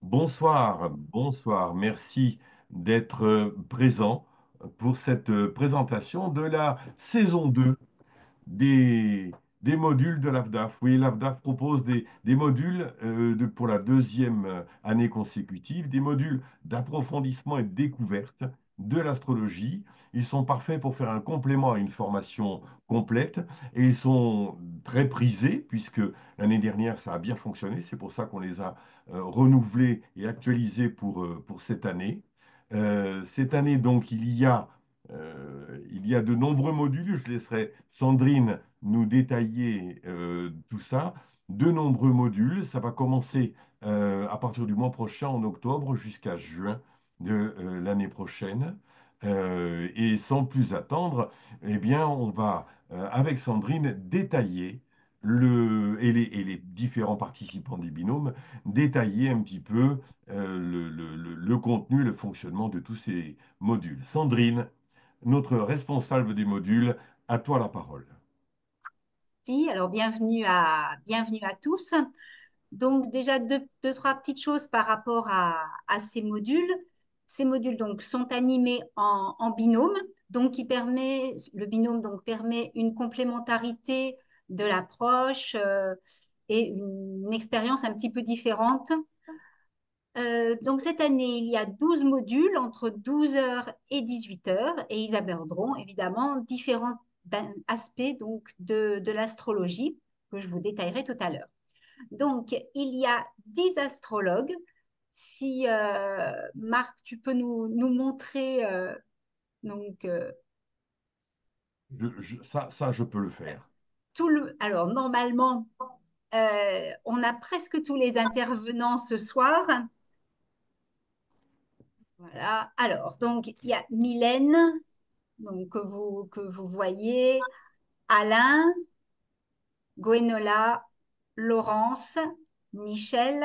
Bonsoir, bonsoir. Merci d'être présent pour cette présentation de la saison 2 des, des modules de l'AFDAF. Oui, l'AFDAF propose des modules pour la deuxième année consécutive, des modules d'approfondissement et de découverte de l'astrologie. Ils sont parfaits pour faire un complément à une formation complète et ils sont très prisés puisque l'année dernière, ça a bien fonctionné. C'est pour ça qu'on les a renouvelés et actualisés pour cette année. Cette année, donc, il y a de nombreux modules. Je laisserai Sandrine nous détailler tout ça. De nombreux modules. Ça va commencer à partir du mois prochain, en octobre, jusqu'à juin de l'année prochaine. Et sans plus attendre, eh bien, on va, avec Sandrine, détailler et les différents participants des binômes, détailler un petit peu le contenu, le fonctionnement de tous ces modules. Sandrine, notre responsable des modules, à toi la parole. Si, alors bienvenue à tous. Donc déjà trois petites choses par rapport à ces modules. Ces modules donc sont animés en binôme, donc le binôme donc permet une complémentarité de l'approche et une expérience un petit peu différente. Donc cette année, il y a 12 modules entre 12 heures et 18 heures et ils aborderont évidemment différents aspects donc de l'astrologie que je vous détaillerai tout à l'heure. Donc il y a 10 astrologues. Si Marc, tu peux nous montrer donc Ça, je peux le faire. alors normalement on a presque tous les intervenants ce soir. Voilà. Alors donc il y a Mylène, donc, que vous voyez, Alain, Gwenola, Laurence, Michel,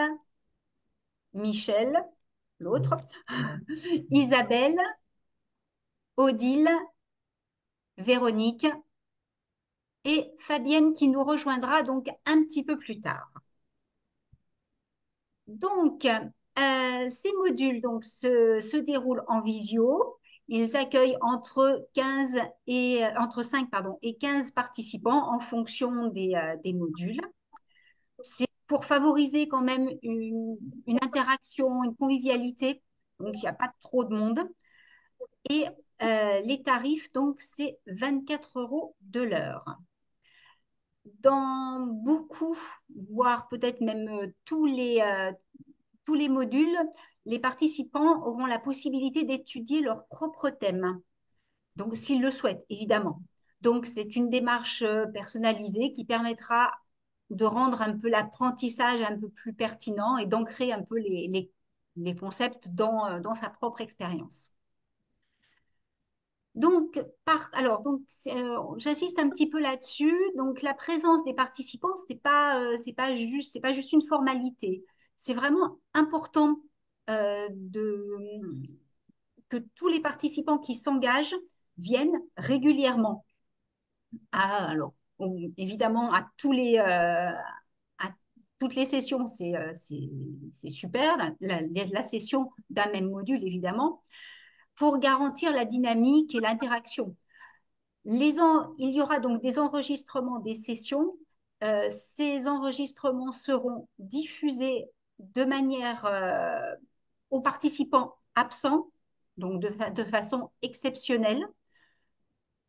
Michel, l'autre, Isabelle, Odile, Véronique et Fabienne qui nous rejoindra donc un petit peu plus tard. Donc, ces modules donc, se déroulent en visio. Ils accueillent entre 5 pardon, et 15 participants en fonction des modules. C'est pour favoriser quand même une interaction, une convivialité. Donc, il n'y a pas trop de monde. Et les tarifs, donc, c'est 24 euros de l'heure. Dans beaucoup, voire peut-être même tous les modules, les participants auront la possibilité d'étudier leur propre thème. Donc, s'ils le souhaitent, évidemment. Donc, c'est une démarche personnalisée qui permettra de rendre un peu l'apprentissage un peu plus pertinent et d'ancrer un peu les concepts dans sa propre expérience. Donc, j'insiste un petit peu là-dessus. Donc, la présence des participants, c'est pas juste une formalité. C'est vraiment important que tous les participants qui s'engagent viennent régulièrement. Évidemment, à toutes les sessions, c'est super. La session d'un même module, évidemment, pour garantir la dynamique et l'interaction. Il y aura donc des enregistrements des sessions. Ces enregistrements seront diffusés de manière aux participants absents, donc de façon exceptionnelle.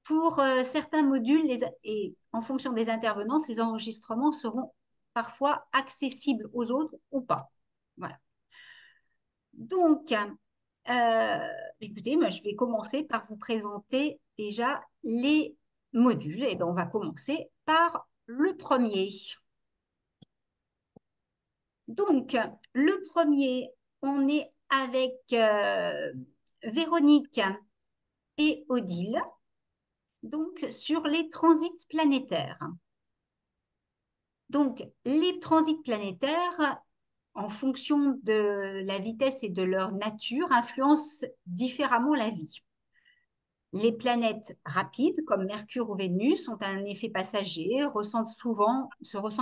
Pour certains modules et en fonction des intervenants, ces enregistrements seront parfois accessibles aux autres ou pas. Voilà. Donc, écoutez, moi, je vais commencer par vous présenter déjà les modules. Et bien, on va commencer par le premier. Donc, le premier, on est avec Véronique et Odile, donc sur les transits planétaires. Donc, les transits planétaires, en fonction de la vitesse et de leur nature, influencent différemment la vie. Les planètes rapides, comme Mercure ou Vénus, ont un effet passager, se ressentent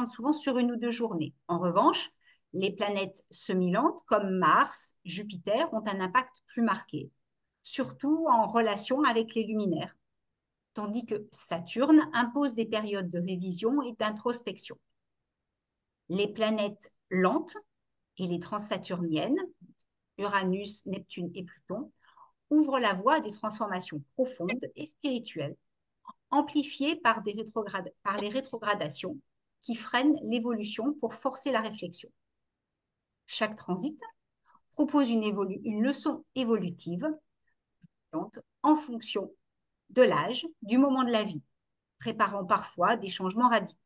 souvent sur une ou deux journées. En revanche, Les planètes semi-lentes comme Mars, Jupiter ont un impact plus marqué, surtout en relation avec les luminaires, tandis que Saturne impose des périodes de révision et d'introspection. Les planètes lentes et les transsaturniennes, Uranus, Neptune et Pluton, ouvrent la voie à des transformations profondes et spirituelles, amplifiées par les rétrogradations qui freinent l'évolution pour forcer la réflexion. Chaque transit propose une leçon évolutive en fonction de l'âge, du moment de la vie, préparant parfois des changements radicaux.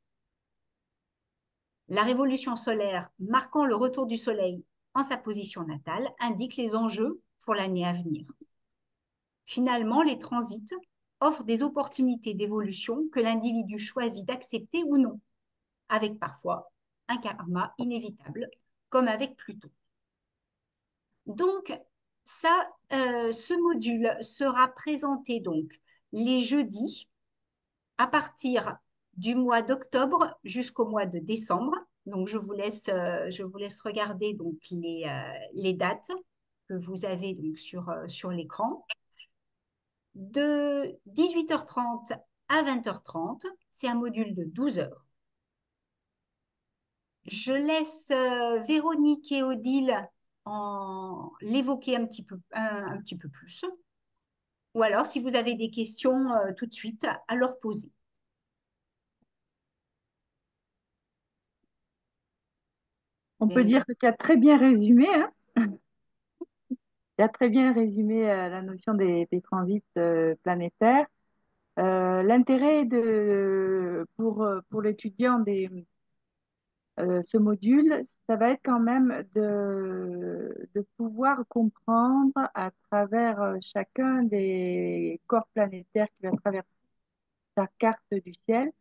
La révolution solaire marquant le retour du Soleil en sa position natale indique les enjeux pour l'année à venir. Finalement, les transits offrent des opportunités d'évolution que l'individu choisit d'accepter ou non, avec parfois un karma inévitable, comme avec Pluton. Donc, ce module sera présenté donc les jeudis à partir du mois d'octobre jusqu'au mois de décembre. Donc, je vous laisse regarder donc les dates que vous avez donc sur l'écran. De 18h30 à 20h30, c'est un module de 12 heures. Je laisse Véronique et Odile l'évoquer un petit peu plus. Ou alors, si vous avez des questions tout de suite, à leur poser. On peut Et dire que tu as très bien résumé, hein. Tu as très bien résumé la notion des transits planétaires. L'intérêt pour l'étudiant ce module, ça va être quand même de pouvoir comprendre à travers chacun des corps planétaires qui va traverser sa carte du ciel,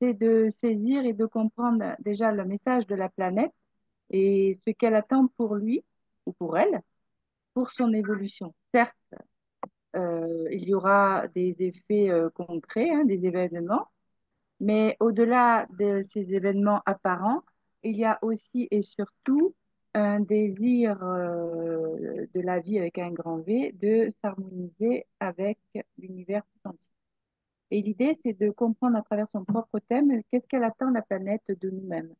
c'est de saisir et de comprendre déjà le message de la planète et ce qu'elle attend pour lui ou pour elle, pour son évolution. Certes, il y aura des effets concrets, hein, des événements, mais au-delà de ces événements apparents, il y a aussi et surtout un désir de la vie avec un grand V de s'harmoniser avec l'univers tout entier. Et l'idée, c'est de comprendre à travers son propre thème qu'est-ce qu'elle attend la planète de nous-mêmes.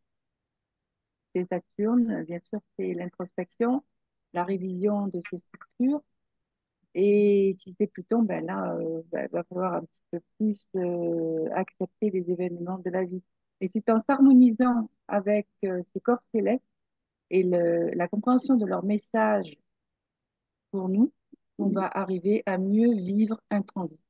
C'est Saturne, bien sûr, c'est l'introspection, la révision de ses structures. Et si c'est Pluton, ben là, il va falloir un petit peu plus accepter les événements de la vie. Et c'est en s'harmonisant avec ces corps célestes et la compréhension de leur message pour nous qu'on va arriver à mieux vivre un transit.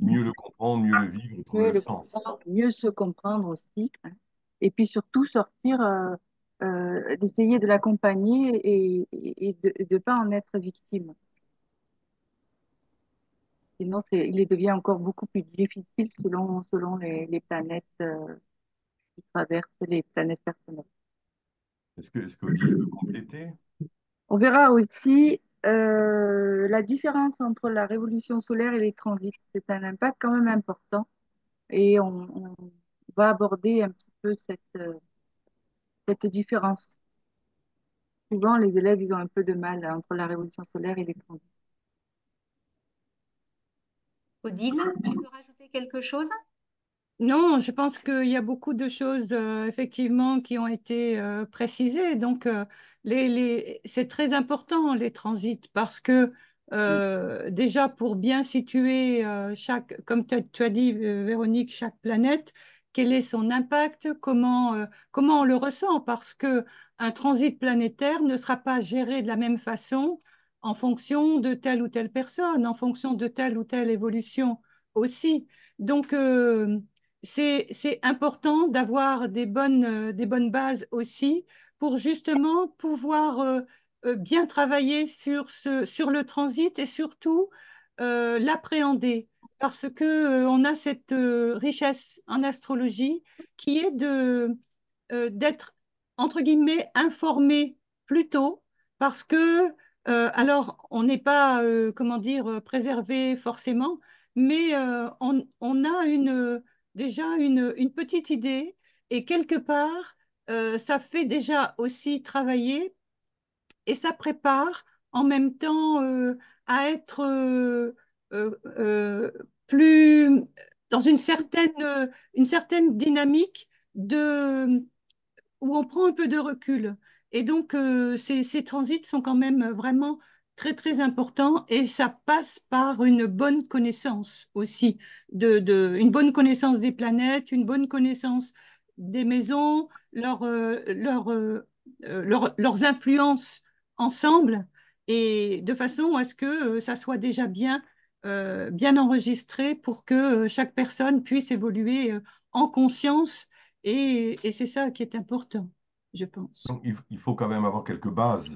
Mieux le comprendre, mieux le vivre, trouver Mieux le le sens. comprendre, mieux se comprendre aussi, hein. Et puis surtout sortir, d'essayer de l'accompagner et de ne pas en être victime. Sinon, il devient encore beaucoup plus difficile selon les planètes qui traversent les planètes personnelles. Est-ce qu'Odile veut compléter? On verra aussi la différence entre la révolution solaire et les transits. C'est un impact quand même important et on va aborder un petit peu cette différence. Souvent, les élèves, ils ont un peu de mal entre la révolution solaire et les transits. Odile, tu veux rajouter quelque chose? Non, je pense qu'il y a beaucoup de choses effectivement qui ont été précisées. Donc, c'est très important les transits parce que déjà pour bien situer comme tu as dit Véronique, chaque planète, quel est son impact, comment on le ressent parce que un transit planétaire ne sera pas géré de la même façon en fonction de telle ou telle personne, en fonction de telle ou telle évolution aussi. Donc, c'est important d'avoir des bonnes bases aussi pour justement pouvoir bien travailler sur le transit et surtout l'appréhender. Parce que, on a cette richesse en astrologie qui est d'être, entre guillemets, informé plus tôt parce que, alors, on n'est pas, comment dire, préservé forcément, mais on a déjà une petite idée et quelque part, ça fait déjà aussi travailler et ça prépare en même temps à être plus dans une certaine dynamique de, où on prend un peu de recul. Et donc, ces transits sont quand même vraiment très, très importants et ça passe par une bonne connaissance aussi, une bonne connaissance des planètes, une bonne connaissance des maisons, leurs influences ensemble et de façon à ce que ça soit déjà bien enregistré pour que chaque personne puisse évoluer en conscience et c'est ça qui est important, je pense. Donc, il faut quand même avoir quelques bases,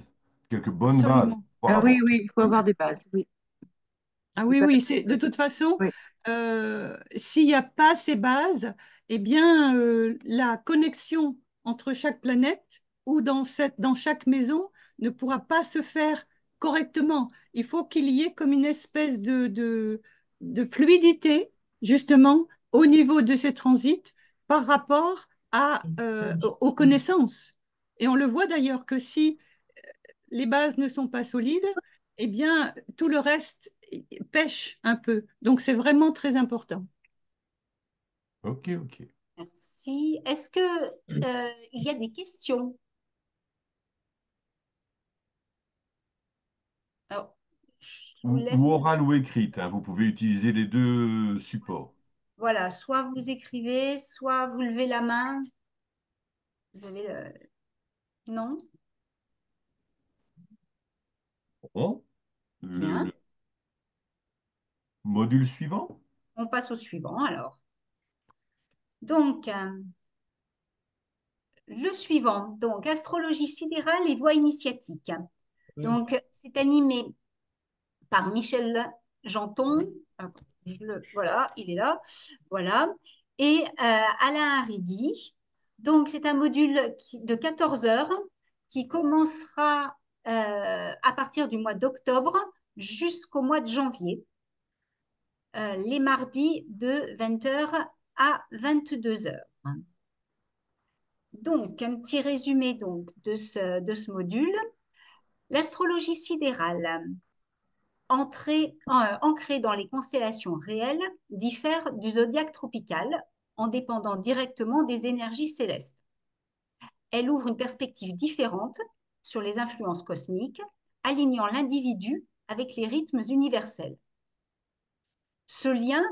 quelques bonnes bases Absolument. pour Oui, avancer. oui, il faut avoir des bases. Oui, Ah tout oui, à oui, fait. de toute façon, Oui. s'il n'y a pas ces bases, eh bien, la connexion entre chaque planète ou dans chaque maison ne pourra pas se faire correctement. Il faut qu'il y ait comme une espèce de fluidité, justement, au niveau de ces transits par rapport aux connaissances. Et on le voit d'ailleurs que si les bases ne sont pas solides, eh bien, tout le reste pêche un peu. Donc, c'est vraiment très important. Ok, ok. Merci. Est-ce que il y a des questions? Alors, je vous Ou laisse, orale ou écrite, hein, vous pouvez utiliser les deux supports. voilà, soit vous écrivez, soit vous levez la main. Vous avez non? Bon, Bien. le module suivant. On passe au suivant alors. Donc, le suivant, donc astrologie sidérale et voie initiatique. Donc, c'est animé par Michel Janton. Attends, voilà, il est là. Voilà. Et Alain Haridi. Donc, c'est un module de 14 heures qui commencera à partir du mois d'octobre jusqu'au mois de janvier, les mardis de 20 heures à 22 heures. Donc, un petit résumé donc, de ce module. L'astrologie sidérale, ancrée dans les constellations réelles, diffère du zodiaque tropical en dépendant directement des énergies célestes. Elle ouvre une perspective différente sur les influences cosmiques, alignant l'individu avec les rythmes universels. Ce lien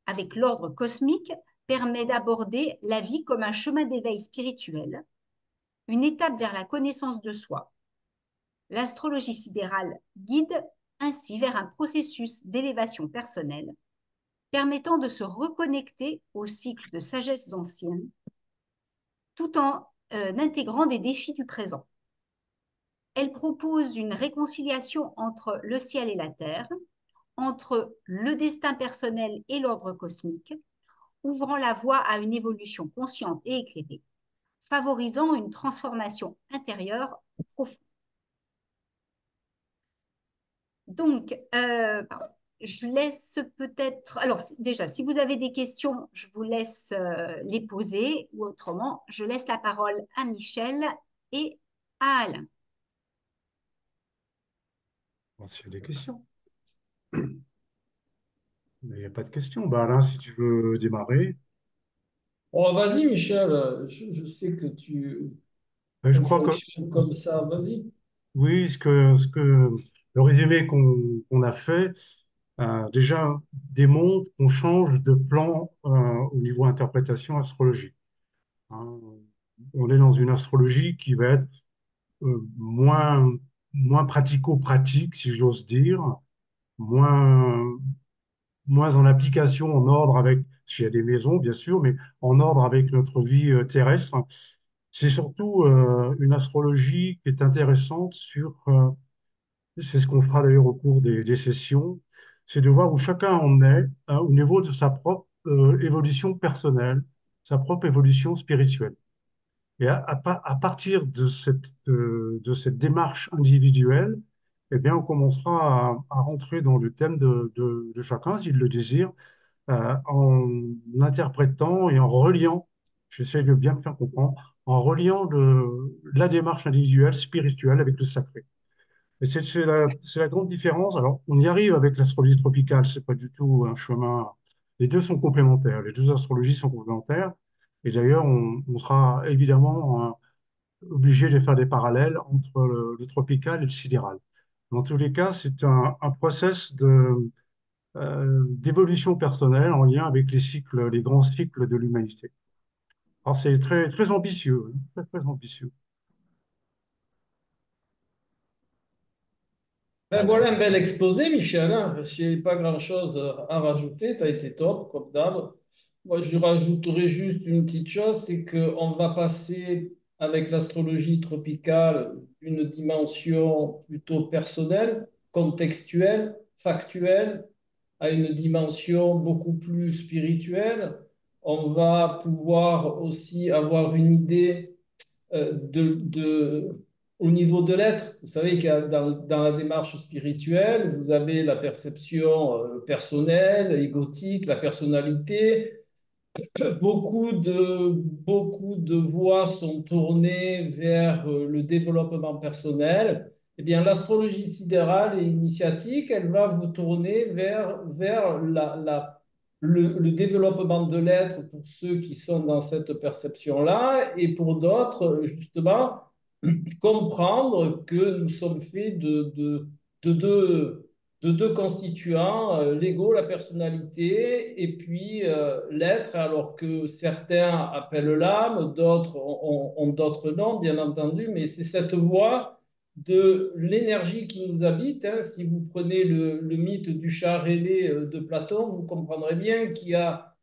avec l'ordre cosmique permet d'aborder la vie comme un chemin d'éveil spirituel, une étape vers la connaissance de soi. L'astrologie sidérale guide ainsi vers un processus d'élévation personnelle, permettant de se reconnecter au cycle de sagesse ancienne, tout en intégrant des défis du présent. Elle propose une réconciliation entre le ciel et la terre, entre le destin personnel et l'ordre cosmique, ouvrant la voie à une évolution consciente et éclairée, favorisant une transformation intérieure profonde. Donc, pardon, je laisse peut-être. Alors, déjà, si vous avez des questions, je vous laisse les poser, ou autrement, je laisse la parole à Michel et à Alain. Bon, s'il y a des questions. Mais il n'y a pas de questions. Bah, Alain, si tu veux démarrer. Oh, vas-y, Michel, je sais que Je tu crois que fonctionnes comme ça, vas-y. oui, le résumé qu'on a fait, déjà démontre qu'on change de plan au niveau interprétation astrologique. Hein. On est dans une astrologie qui va être moins pratico-pratique, si j'ose dire, moins, moins en application, en ordre avec, s'il y a des maisons, bien sûr, mais en ordre avec notre vie terrestre. C'est surtout une astrologie qui est intéressante c'est ce qu'on fera d'ailleurs au cours des sessions, c'est de voir où chacun en est hein, au niveau de sa propre évolution personnelle, sa propre évolution spirituelle. Et à partir de cette démarche individuelle, eh bien, on commencera à rentrer dans le thème de chacun, s'il le désire, en interprétant et en reliant, j'essaie de bien me faire comprendre, en reliant la démarche individuelle, spirituelle avec le sacré. Et c'est la grande différence. Alors, on y arrive avec l'astrologie tropicale, c'est pas du tout un chemin. Les deux sont complémentaires, les deux astrologies sont complémentaires. Et d'ailleurs, on sera évidemment obligé de faire des parallèles entre le tropical et le sidéral. Dans tous les cas, c'est un process d'évolution personnelle en lien avec les cycles, les grands cycles de l'humanité. Alors, c'est très, très ambitieux, hein, très, très ambitieux. Ben voilà un bel exposé, Michel, hein. Je n'ai pas grand-chose à rajouter. Tu as été top, comme d'hab. Moi, je rajouterai juste une petite chose, c'est qu'on va passer avec l'astrologie tropicale d'une dimension plutôt personnelle, contextuelle, factuelle, à une dimension beaucoup plus spirituelle. On va pouvoir aussi avoir une idée au niveau de l'être. Vous savez que dans la démarche spirituelle, vous avez la perception personnelle, égotique, la personnalité. Beaucoup de voies sont tournées vers le développement personnel. Eh bien, l'astrologie sidérale et initiatique, elle va vous tourner vers le développement de l'être pour ceux qui sont dans cette perception-là et pour d'autres, justement, comprendre que nous sommes faits de deux, de deux constituants, l'ego, la personnalité, et puis l'être, alors que certains appellent l'âme, d'autres ont d'autres noms, bien entendu, mais c'est cette voie de l'énergie qui nous habite, hein. Si vous prenez le mythe du chat ailé de Platon, vous comprendrez bien qu'il y a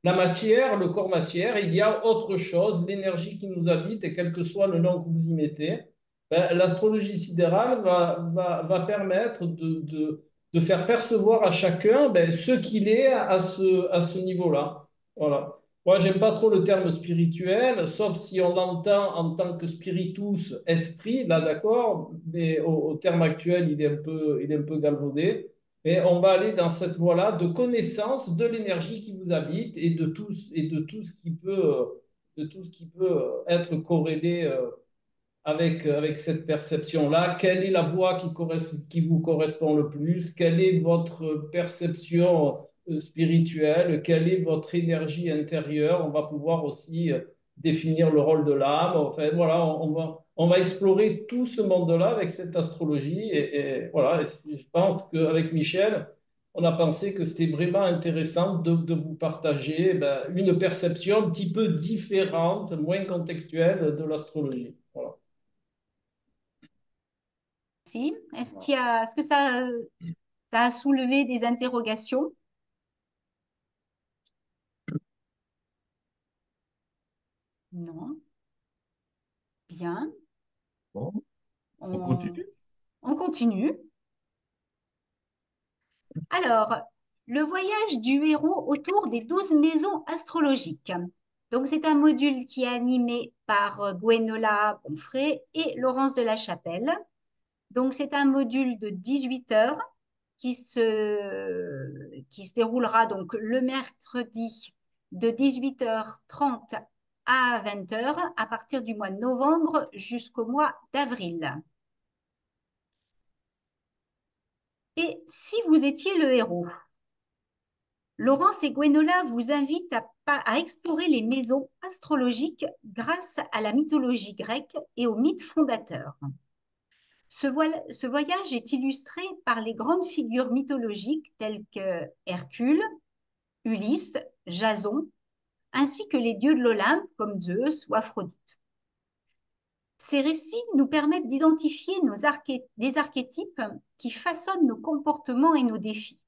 la matière, le corps matière, et il y a autre chose, l'énergie qui nous habite, et quel que soit le nom que vous y mettez, ben, l'astrologie sidérale va permettre de faire percevoir à chacun ben, ce qu'il est à ce niveau-là. Voilà. Moi, j'aime pas trop le terme spirituel, sauf si on l'entend en tant que spiritus, esprit, là d'accord, mais au terme actuel, il est un peu galvaudé. Et on va aller dans cette voie-là de connaissance de l'énergie qui vous habite et de tout ce qui peut, de tout ce qui peut être corrélé avec cette perception-là. Quelle est la voie qui vous correspond le plus? Quelle est votre perception spirituelle? Quelle est votre énergie intérieure? On va pouvoir aussi définir le rôle de l'âme. Enfin, voilà, on va explorer tout ce monde-là avec cette astrologie. Et voilà, et je pense qu'avec Michel, on a pensé que c'était vraiment intéressant de vous partager ben, une perception un petit peu différente, moins contextuelle de l'astrologie. Voilà. Si. Est-ce que ça a soulevé des interrogations? Non. Bien. Bon, on On, continue. on continue. Alors, le voyage du héros autour des 12 maisons astrologiques. Donc, c'est un module qui est animé par Gwenola Bonfré et Laurence de la Chapelle. Donc, c'est un module de 18 heures qui se déroulera donc le mercredi de 18h30 à 20 heures à partir du mois de novembre jusqu'au mois d'avril. Et si vous étiez le héros, Laurence et Gwenola vous invitent à explorer les maisons astrologiques grâce à la mythologie grecque et aux mythes fondateurs. Ce voyage est illustré par les grandes figures mythologiques telles que Hercule, Ulysse, Jason, ainsi que les dieux de l'Olympe comme Zeus ou Aphrodite. Ces récits nous permettent d'identifier des archétypes qui façonnent nos comportements et nos défis.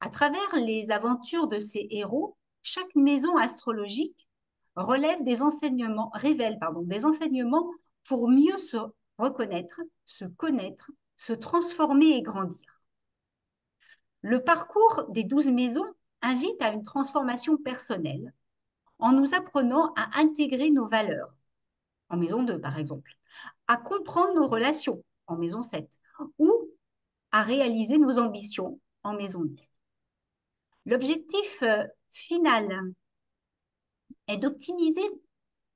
À travers les aventures de ces héros, chaque maison astrologique révèle des enseignements pour mieux se reconnaître, se connaître, se transformer et grandir. Le parcours des 12 maisons invite à une transformation personnelle en nous apprenant à intégrer nos valeurs, en maison 2 par exemple, à comprendre nos relations, en maison 7, ou à réaliser nos ambitions, en maison 10. L'objectif final est d'optimiser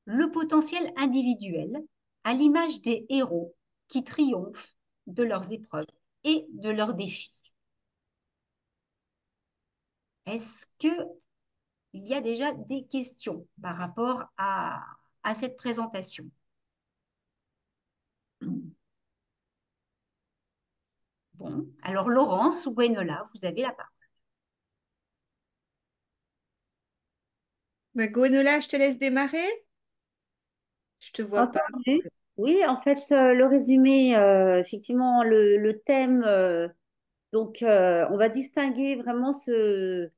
le potentiel individuel à l'image des héros qui triomphent de leurs épreuves et de leurs défis. Est-ce qu'il y a déjà des questions par rapport à cette présentation? Bon, alors Laurence ou Gwenola, vous avez la parole. Bah, Gwenola, je te laisse démarrer. Je te vois pas. Entendu. Oui, en fait, le résumé, effectivement, le thème, on va distinguer vraiment ce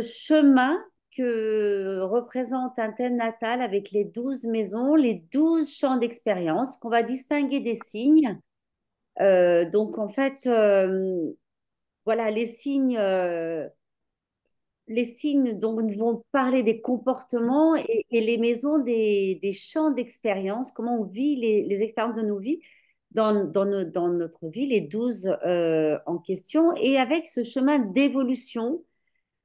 chemin que représente un thème natal avec les 12 maisons, les 12 champs d'expérience, qu'on va distinguer des signes. En fait, voilà, les signes donc, vont parler des comportements et les maisons des champs d'expérience, comment on vit les expériences de nos vies dans notre vie, les 12 en question, et avec ce chemin d'évolution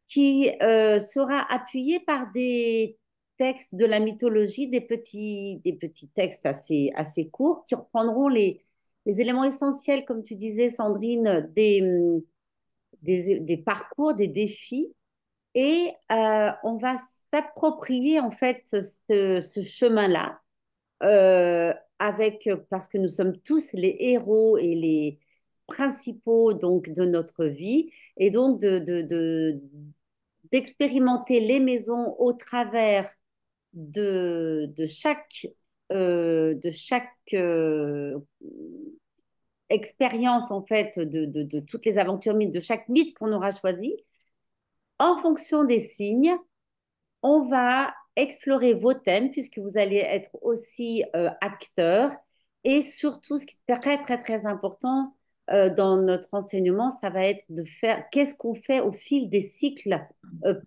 qui sera appuyé par des textes de la mythologie, des petits textes assez courts qui reprendront les éléments essentiels, comme tu disais, Sandrine, des parcours, des défis et on va s'approprier en fait ce chemin-là parce que nous sommes tous les héros et les principaux donc de notre vie et donc d'expérimenter les maisons au travers de chaque expérience en fait de toutes les aventures mythes, de chaque mythe qu'on aura choisi. En fonction des signes, on va explorer vos thèmes puisque vous allez être aussi acteurs et surtout ce qui est très très très important dans notre enseignement, ça va être de faire qu'est-ce qu'on fait au fil des cycles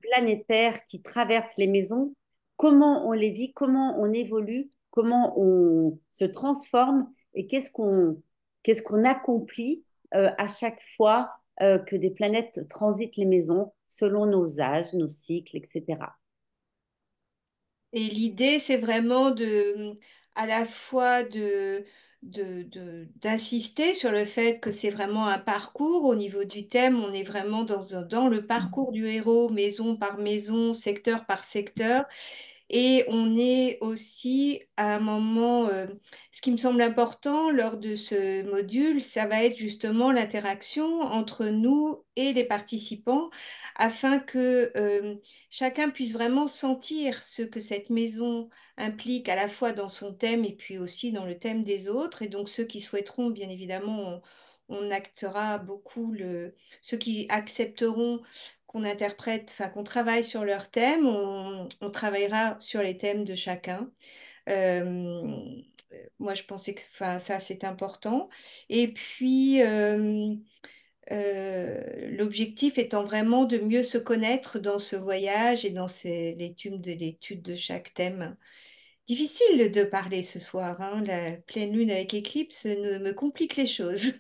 planétaires qui traversent les maisons, comment on les vit, comment on évolue, comment on se transforme et qu'est-ce qu'on accomplit à chaque fois que des planètes transitent les maisons selon nos âges, nos cycles, etc. Et l'idée, c'est vraiment à la fois d'insister sur le fait que c'est vraiment un parcours. Au niveau du thème, on est vraiment dans le parcours du héros, maison par maison, secteur par secteur. Et on est aussi à un moment, ce qui me semble important lors de ce module, ça va être justement l'interaction entre nous et les participants afin que chacun puisse vraiment sentir ce que cette maison implique à la fois dans son thème et puis aussi dans le thème des autres. Et donc ceux qui souhaiteront, bien évidemment, on actera beaucoup ceux qui accepteront qu'on interprète, enfin qu'on travaille sur leur thème, on travaillera sur les thèmes de chacun. Euh, Moi, je pensais que enfin, ça, c'est important. Et puis, l'objectif étant vraiment de mieux se connaître dans ce voyage et dans l'étude de chaque thème. Difficile de parler ce soir, hein. La pleine lune avec éclipse me complique les choses.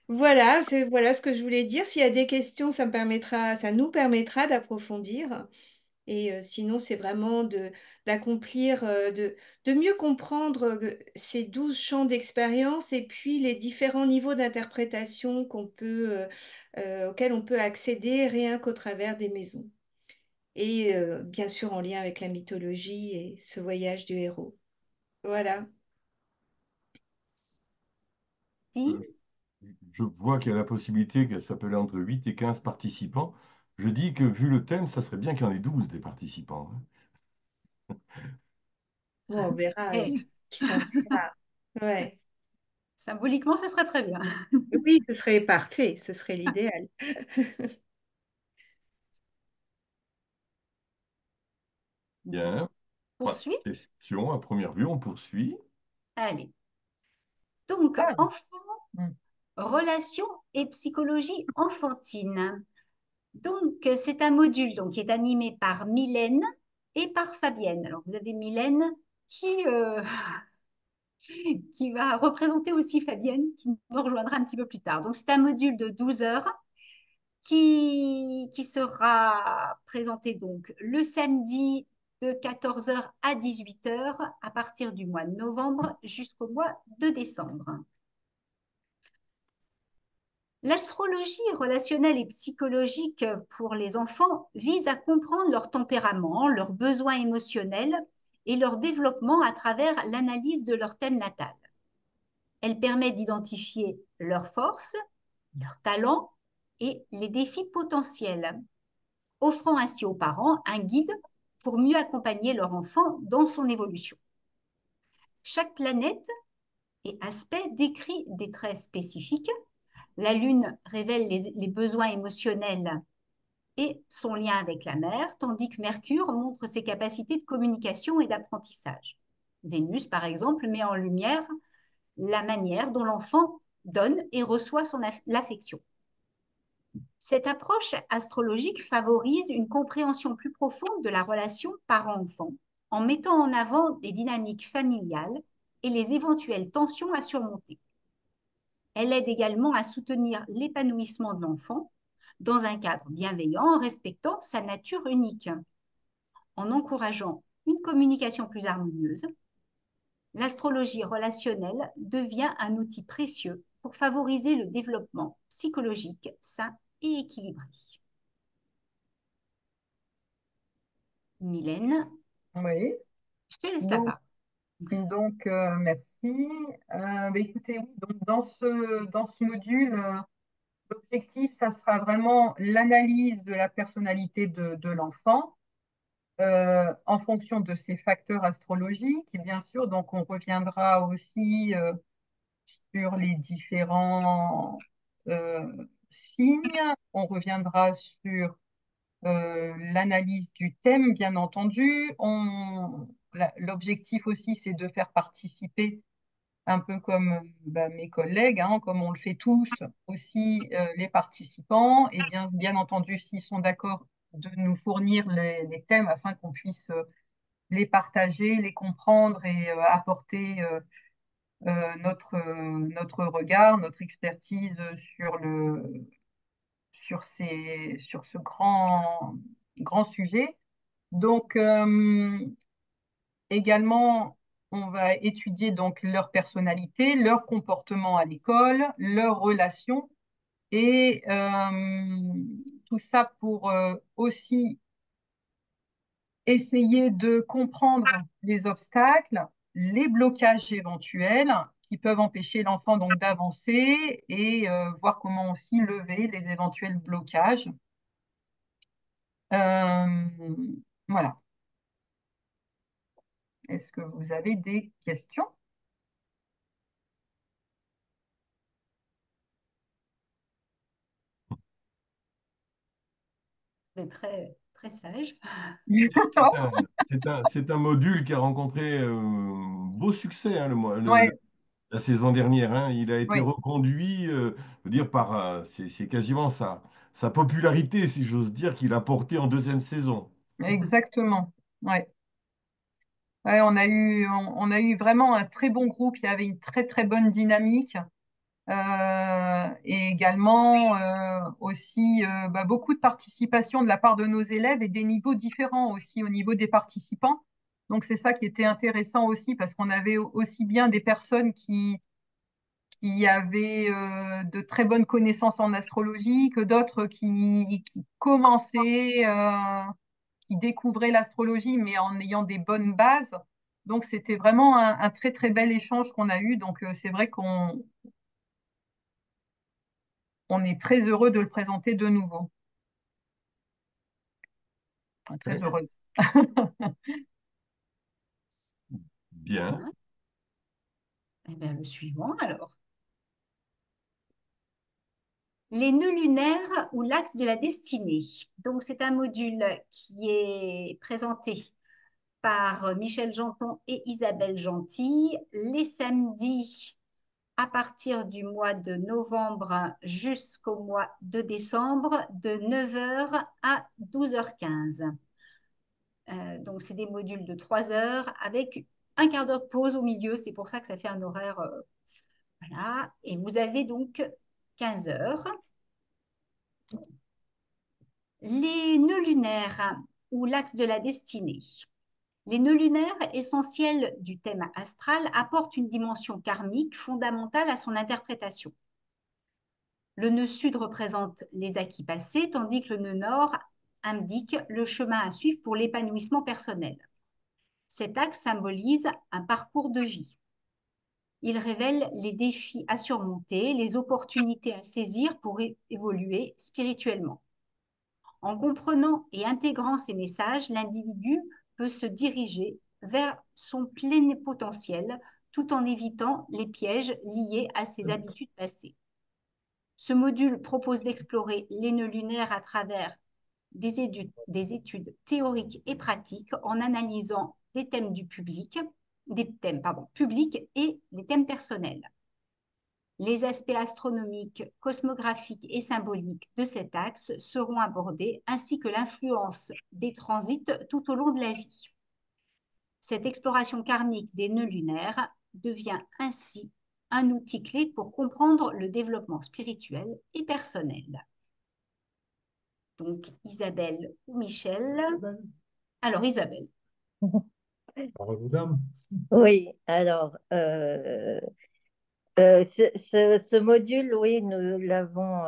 Voilà ce que je voulais dire. S'il y a des questions, ça nous permettra d'approfondir. Et sinon, c'est vraiment d'accomplir, de mieux comprendre ces 12 champs d'expérience et puis les différents niveaux d'interprétation auxquels on peut accéder rien qu'au travers des maisons. Et bien sûr en lien avec la mythologie et ce voyage du héros. Voilà. Oui. Je vois qu'il y a la possibilité qu'elle s'appelait entre 8 et 15 participants. Je dis que vu le thème, ça serait bien qu'il y en ait 12 des participants, hein. Bon, on verra Eh, qui s'inscrira. Ouais. symboliquement, ça serait très bien. Oui, ce serait parfait, ce serait l'idéal. Bien. Pas de Poursuis. questions à première vue, on poursuit. Allez. Donc, Ah, enfants, hmm. relations et psychologie enfantine. Donc, c'est un module donc, qui est animé par Mylène et par Fabienne. Alors, vous avez Mylène qui va représenter aussi Fabienne, qui nous rejoindra un petit peu plus tard. Donc, c'est un module de 12 heures qui sera présenté donc le samedi de 14 heures à 18 heures à partir du mois de novembre jusqu'au mois de décembre. L'astrologie relationnelle et psychologique pour les enfants vise à comprendre leur tempérament, leurs besoins émotionnels et leur développement à travers l'analyse de leur thème natal. Elle permet d'identifier leurs forces, leurs talents et les défis potentiels, offrant ainsi aux parents un guide pour mieux accompagner leur enfant dans son évolution. Chaque planète et aspect décrit des traits spécifiques. La Lune révèle les besoins émotionnels et son lien avec la mère, tandis que Mercure montre ses capacités de communication et d'apprentissage. Vénus, par exemple, met en lumière la manière dont l'enfant donne et reçoit l'affection. Cette approche astrologique favorise une compréhension plus profonde de la relation parent-enfant en mettant en avant les dynamiques familiales et les éventuelles tensions à surmonter. Elle aide également à soutenir l'épanouissement de l'enfant dans un cadre bienveillant en respectant sa nature unique. En encourageant une communication plus harmonieuse, l'astrologie relationnelle devient un outil précieux pour favoriser le développement psychologique sain et équilibré. Mylène, Oui, je te laisse la donc, parole. merci. Écoutez, oui, donc dans ce module, l'objectif, ça sera vraiment l'analyse de la personnalité de l'enfant en fonction de ses facteurs astrologiques. Et bien sûr, donc on reviendra aussi sur les différents signes. On reviendra sur l'analyse du thème, bien entendu. L'objectif aussi, c'est de faire participer, un peu comme mes collègues, hein, comme on le fait tous, aussi les participants. Et bien entendu, s'ils sont d'accord, de nous fournir les thèmes afin qu'on puisse les partager, les comprendre et apporter notre regard, notre expertise sur ce grand sujet. Donc, également, on va étudier donc leur personnalité, leur comportement à l'école, leurs relations et tout ça pour aussi essayer de comprendre les obstacles, les blocages éventuels qui peuvent empêcher l'enfant donc d'avancer et voir comment aussi lever les éventuels blocages. Voilà. Est-ce que vous avez des questions? C'est très, très sage. C'est un module qui a rencontré beau succès, hein, Ouais, la saison dernière. Hein. Il a été oui, reconduit, je veux dire, c'est quasiment sa popularité, si j'ose dire, qu'il a porté en deuxième saison. exactement. Ouais. Ouais, on a eu vraiment un très bon groupe. Il y avait une très très bonne dynamique. Et également aussi beaucoup de participation de la part de nos élèves et des niveaux différents aussi au niveau des participants. Donc c'est ça qui était intéressant aussi parce qu'on avait aussi bien des personnes qui avaient de très bonnes connaissances en astrologie que d'autres qui commençaient, qui découvraient l'astrologie mais en ayant des bonnes bases. Donc c'était vraiment un très très bel échange qu'on a eu. Donc c'est vrai on est très heureux de le présenter de nouveau. Enfin, très Très heureuse. bien. Eh bien, le suivant, alors. Les nœuds lunaires ou l'axe de la destinée. Donc, c'est un module qui est présenté par Michel Janton et Isabelle Gentil les samedis à partir du mois de novembre jusqu'au mois de décembre de 9 heures à 12h15. Donc, c'est des modules de 3 heures avec un quart d'heure de pause au milieu. C'est pour ça que ça fait un horaire. Voilà. Et vous avez donc 15 heures. Les nœuds lunaires ou l'axe de la destinée. Les nœuds lunaires, essentiels du thème astral, apportent une dimension karmique fondamentale à son interprétation. Le nœud sud représente les acquis passés, tandis que le nœud nord indique le chemin à suivre pour l'épanouissement personnel. Cet axe symbolise un parcours de vie. Il révèle les défis à surmonter, les opportunités à saisir pour évoluer spirituellement. En comprenant et intégrant ces messages, l'individu peut se diriger vers son plein potentiel tout en évitant les pièges liés à ses habitudes passées. Ce module propose d'explorer les nœuds lunaires à travers des études théoriques et pratiques en analysant des thèmes publics et les thèmes personnels. Les aspects astronomiques, cosmographiques et symboliques de cet axe seront abordés, ainsi que l'influence des transits tout au long de la vie. Cette exploration karmique des nœuds lunaires devient ainsi un outil clé pour comprendre le développement spirituel et personnel. Donc, Isabelle ou Michel? Alors, Isabelle. Bravo, dame. Oui, alors, ce module, oui, nous l'avons,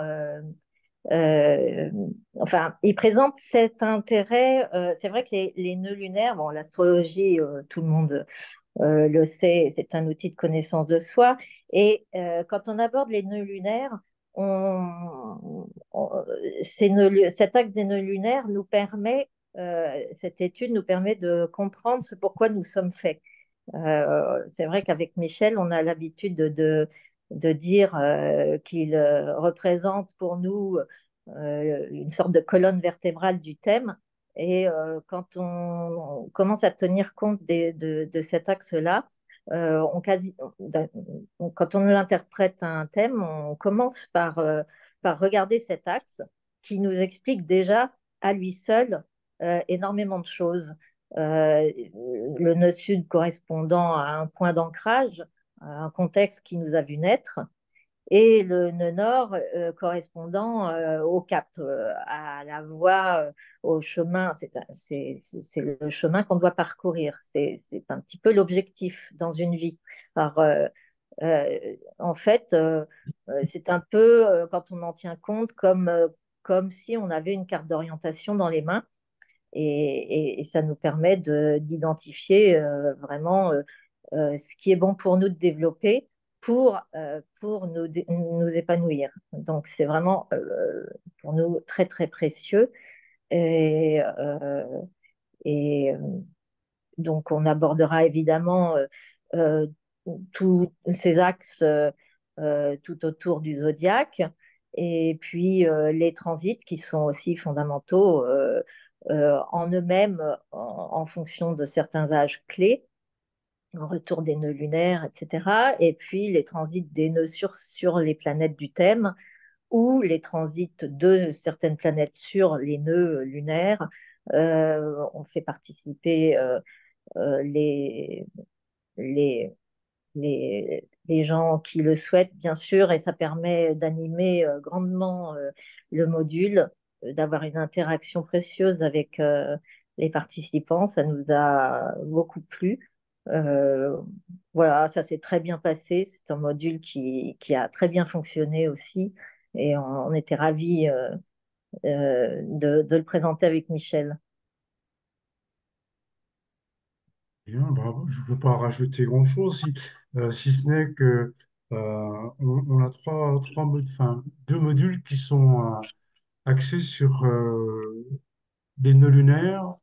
euh, enfin, il présente cet intérêt. C'est vrai que les nœuds lunaires, bon, l'astrologie, tout le monde le sait, c'est un outil de connaissance de soi. Et quand on aborde les nœuds lunaires, on- cet axe des nœuds lunaires nous permet, cette étude nous permet de comprendre ce pourquoi nous sommes faits. C'est vrai qu'avec Michel, on a l'habitude de dire qu'il représente pour nous une sorte de colonne vertébrale du thème. Et quand on commence à tenir compte de cet axe-là, quand on interprète un thème, on commence par regarder cet axe qui nous explique déjà à lui seul énormément de choses. Le nœud sud correspondant à un point d'ancrage, à un contexte qui nous a vu naître, et le nœud nord correspondant au cap, à la voie, au chemin. C'est le chemin qu'on doit parcourir. C'est un petit peu l'objectif dans une vie. Alors, en fait, c'est un peu, quand on en tient compte, comme si on avait une carte d'orientation dans les mains et ça nous permet d'identifier vraiment ce qui est bon pour nous de développer pour nous épanouir. Donc, c'est vraiment pour nous très, très précieux. Et, et donc, on abordera évidemment euh, tous ces axes tout autour du zodiaque. Et puis les transits qui sont aussi fondamentaux en eux-mêmes en fonction de certains âges clés, en retour des nœuds lunaires, etc. Et puis les transits des nœuds sur les planètes du thème ou les transits de certaines planètes sur les nœuds lunaires. On fait participer les, les, les gens qui le souhaitent, bien sûr, et ça permet d'animer grandement le module, d'avoir une interaction précieuse avec les participants. Ça nous a beaucoup plu. Euh, voilà, ça s'est très bien passé. C'est un module qui a très bien fonctionné aussi. Et on était ravis de le présenter avec Michel. Bien, bravo. Je ne peux pas rajouter grand-chose, si ce n'est que on a enfin, deux modules qui sont axés sur les nœuds lunaires,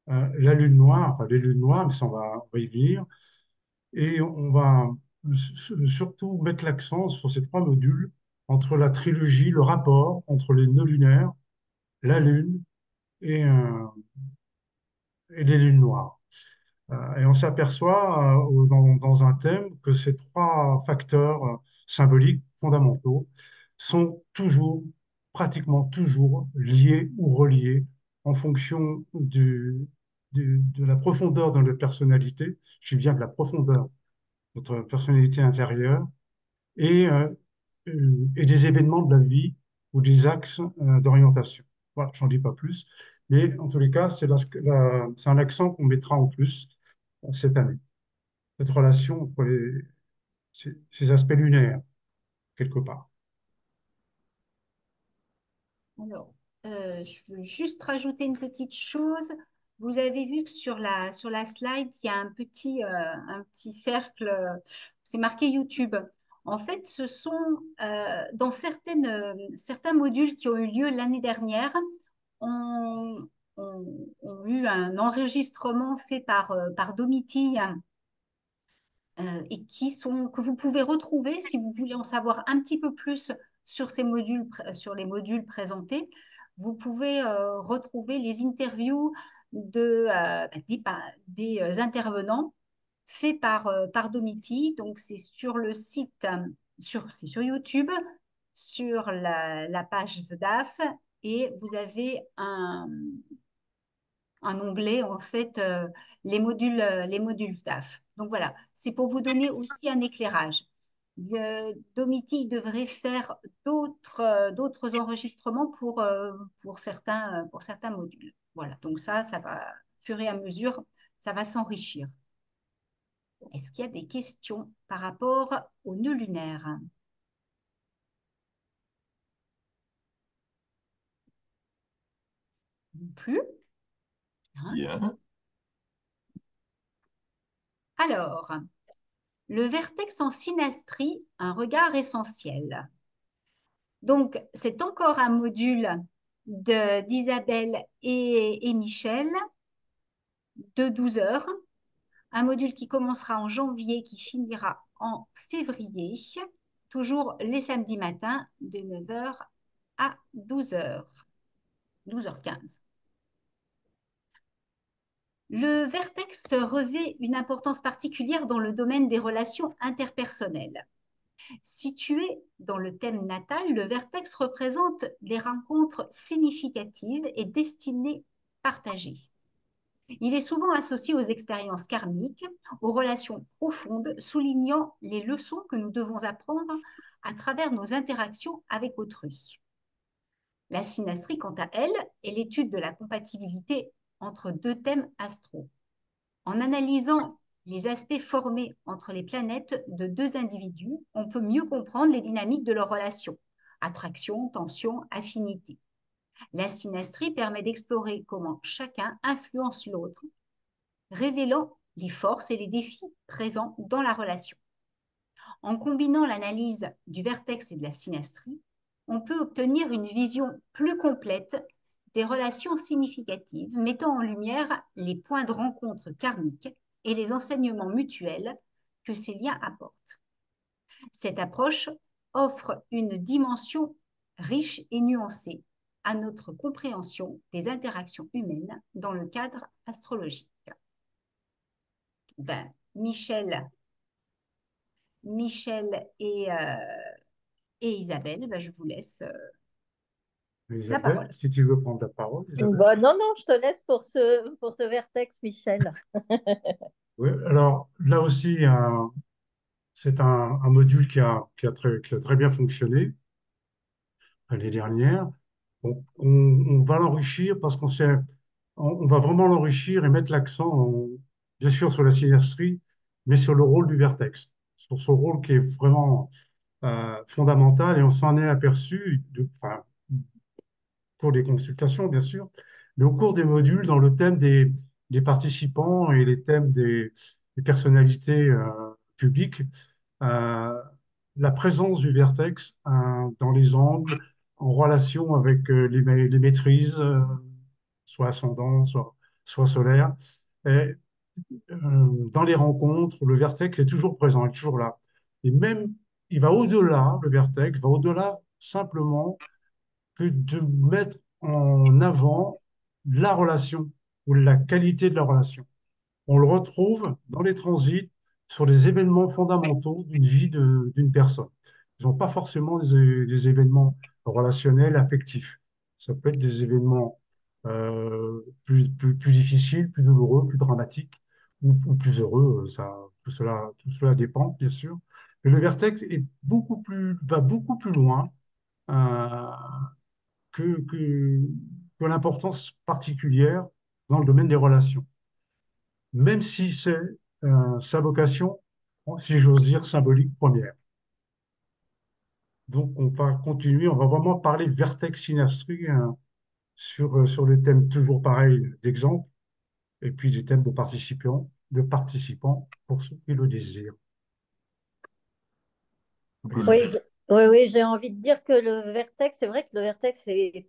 la lune noire, enfin les lunes noires, mais ça on va y venir. Et on va surtout mettre l'accent sur ces trois modules entre la trilogie, le rapport entre les nœuds lunaires, la lune et, euh, et les lunes noires. Et on s'aperçoit dans un thème que ces trois facteurs symboliques fondamentaux sont toujours, pratiquement toujours liés ou reliés en fonction de la profondeur de notre personnalité. Je dis bien de la profondeur de notre personnalité intérieure et, et des événements de la vie ou des axes d'orientation. Voilà, j'en dis pas plus. Mais en tous les cas, c'est un accent qu'on mettra en plus cette année. Cette relation entre ces aspects lunaires, quelque part. Alors, je veux juste rajouter une petite chose. Vous avez vu que sur la slide, il y a un petit cercle, c'est marqué YouTube. En fait, ce sont dans certains modules qui ont eu lieu l'année dernière, ont, ont eu un enregistrement fait par Domitille et que vous pouvez retrouver si vous voulez en savoir un petit peu plus sur sur les modules présentés. Vous pouvez retrouver les interviews des intervenants faits par Domiti. Donc, c'est sur le site, c'est sur YouTube, sur la page VDAF, et vous avez un onglet, en fait, les modules VDAF. Donc voilà, c'est pour vous donner aussi un éclairage. Domiti devrait faire d'autres enregistrements pour certains modules. Voilà, donc ça va, au fur et à mesure, ça va s'enrichir. Est-ce qu'il y a des questions par rapport aux nœuds lunaires? Non plus. Hein. Bien. Alors, le vertex en synastrie, un regard essentiel. Donc, c'est encore un module d'Isabelle et Michel de 12 heures. Un module qui commencera en janvier, qui finira en février. Toujours les samedis matins de 9 heures à 12 heures. 12h15. Le vertex revêt une importance particulière dans le domaine des relations interpersonnelles. Situé dans le thème natal, le vertex représente les rencontres significatives et destinées partagées. Il est souvent associé aux expériences karmiques, aux relations profondes, soulignant les leçons que nous devons apprendre à travers nos interactions avec autrui. La synastrie, quant à elle, est l'étude de la compatibilité entre deux thèmes astraux. En analysant les aspects formés entre les planètes de deux individus, on peut mieux comprendre les dynamiques de leurs relations, attraction, tension, affinité. La synastrie permet d'explorer comment chacun influence l'autre, révélant les forces et les défis présents dans la relation. En combinant l'analyse du vertex et de la synastrie, on peut obtenir une vision plus complète des relations significatives, mettant en lumière les points de rencontre karmiques et les enseignements mutuels que ces liens apportent. Cette approche offre une dimension riche et nuancée à notre compréhension des interactions humaines dans le cadre astrologique. Ben, Michel et Isabelle, ben, je vous laisse la Isabelle, parole. si tu veux prendre la parole, Isabelle. Bah, non, non, je te laisse pour ce vertex, Michel. Oui, alors là aussi, c'est un module qui a très bien fonctionné l'année dernière. On va l'enrichir parce on va vraiment l'enrichir et mettre l'accent, bien sûr, sur la synastrie, mais sur le rôle du vertex, sur son rôle qui est vraiment fondamental et on s'en est aperçu, enfin, au cours des consultations, bien sûr, mais au cours des modules, dans le thème des participants et les thèmes des personnalités publiques, euh, la présence du vertex dans les angles, en relation avec les maîtrises, soit ascendant, soit solaire. Et, dans les rencontres, le vertex est toujours présent, il est toujours là. Et même, il va au-delà, le vertex va au-delà simplement que de mettre en avant la relation ou la qualité de la relation. On le retrouve dans les transits sur des événements fondamentaux d'une vie d'une personne. Ils n'ont pas forcément des événements relationnels, affectifs. Ça peut être des événements plus difficiles, plus douloureux, plus dramatiques ou plus heureux. Tout cela dépend, bien sûr. Mais le vertex va beaucoup plus loin euh, que que l'importance particulière dans le domaine des relations, même si c'est sa vocation, si j'ose dire, symbolique première. Donc, on va continuer, on va vraiment parler vertex synastrie sur le thème toujours pareil d'exemple, et puis des thèmes de participants pour ceux qui le désirent. Oui, Colline. oui, j'ai envie de dire que le vertex, c'est vrai que le vertex est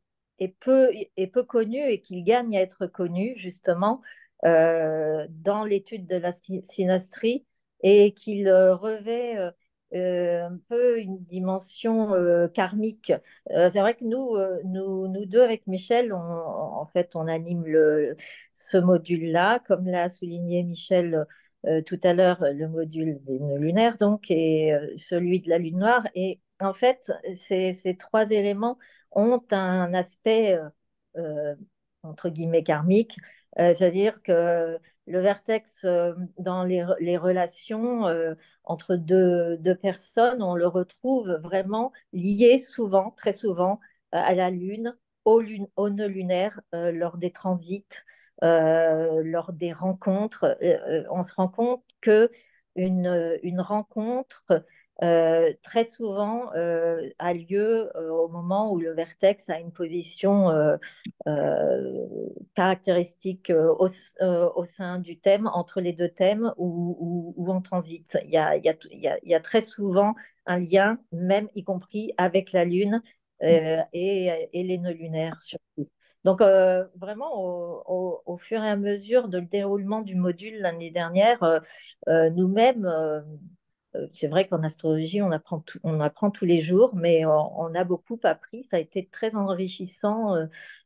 peu connu et qu'il gagne à être connu justement dans l'étude de la synastrie et qu'il revêt un peu une dimension karmique. C'est vrai que nous deux avec Michel, en fait, on anime ce module-là, comme l'a souligné Michel tout à l'heure le module des nœuds lunaires donc et celui de la lune noire. Et en fait, ces trois éléments ont un aspect euh, entre guillemets karmique, c'est-à-dire que le vertex dans les relations entre deux personnes, on le retrouve vraiment lié souvent, très souvent, à la lune, aux nœuds lunaires lors des transits lors des rencontres. On se rend compte que une rencontre très souvent a lieu au moment où le vertex a une position caractéristique au sein du thème, entre les deux thèmes ou en transit. Il y a très souvent un lien, même y compris avec la Lune et les nœuds lunaires surtout. Donc, vraiment, au fur et à mesure de le déroulement du module l'année dernière, nous-mêmes, c'est vrai qu'en astrologie, on apprend tous les jours, mais on a beaucoup appris. Ça a été très enrichissant.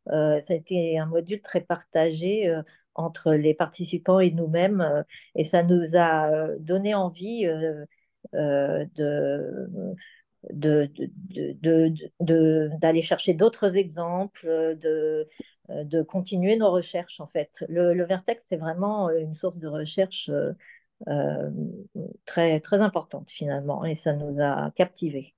Ça a été un module très partagé entre les participants et nous-mêmes. Et ça nous a donné envie d'aller chercher d'autres exemples, de continuer nos recherches en fait. Le vertex, c'est vraiment une source de recherche euh, très, très importante finalement et ça nous a captivés.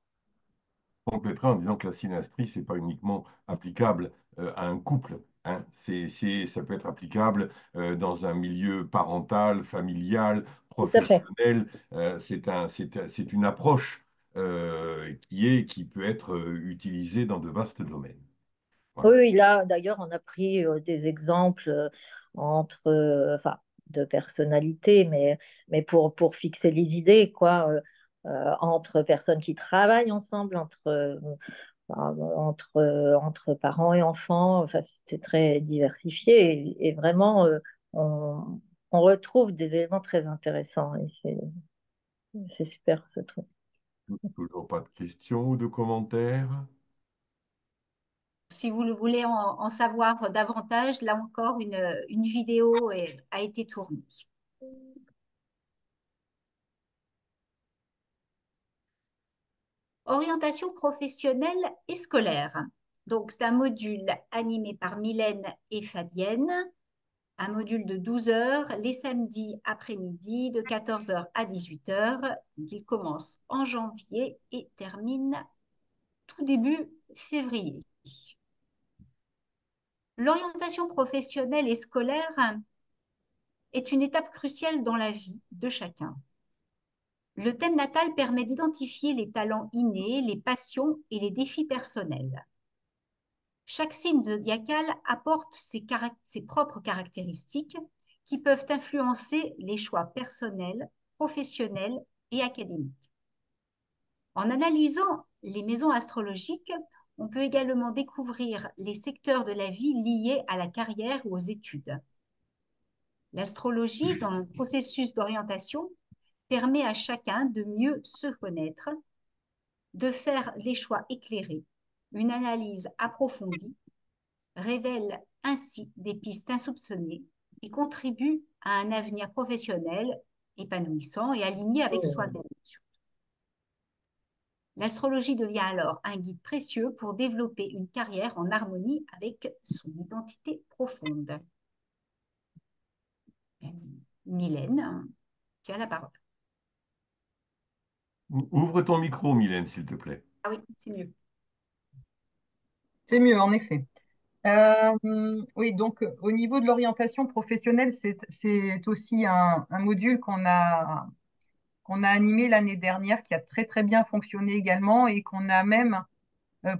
Compléterai en disant que la synastrie, c'est pas uniquement applicable à un couple, hein. Ça peut être applicable dans un milieu parental, familial, Tout à fait. professionnel. C'est une approche qui peut être utilisée dans de vastes domaines. Oui, Voilà. oui, là d'ailleurs, on a pris des exemples entre, enfin, de personnalités, mais pour fixer les idées, quoi, entre personnes qui travaillent ensemble, entre parents et enfants. Enfin, c'était très diversifié et vraiment, on retrouve des éléments très intéressants et c'est super ce truc. Toujours pas de questions ou de commentaires? Si vous le voulez en savoir davantage, là encore, une vidéo a été tournée. Orientation professionnelle et scolaire. Donc, c'est un module animé par Mylène et Fabienne, un module de 12 heures les samedis après-midi de 14 heures à 18 heures. Il commence en janvier et termine tout début février. L'orientation professionnelle et scolaire est une étape cruciale dans la vie de chacun. Le thème natal permet d'identifier les talents innés, les passions et les défis personnels. Chaque signe zodiacal apporte ses propres caractéristiques qui peuvent influencer les choix personnels, professionnels et académiques. En analysant les maisons astrologiques, on peut également découvrir les secteurs de la vie liés à la carrière ou aux études. L'astrologie, dans le processus d'orientation, permet à chacun de mieux se connaître, de faire les choix éclairés. Une analyse approfondie révèle ainsi des pistes insoupçonnées et contribue à un avenir professionnel épanouissant et aligné avec soi-même. L'astrologie devient alors un guide précieux pour développer une carrière en harmonie avec son identité profonde. Mylène, tu as la parole. Ouvre ton micro, Mylène, s'il te plaît. Ah oui, c'est mieux. C'est mieux, en effet. Oui, donc au niveau de l'orientation professionnelle, c'est aussi un module qu'on a animé l'année dernière, qui a très très bien fonctionné également et qu'on a même,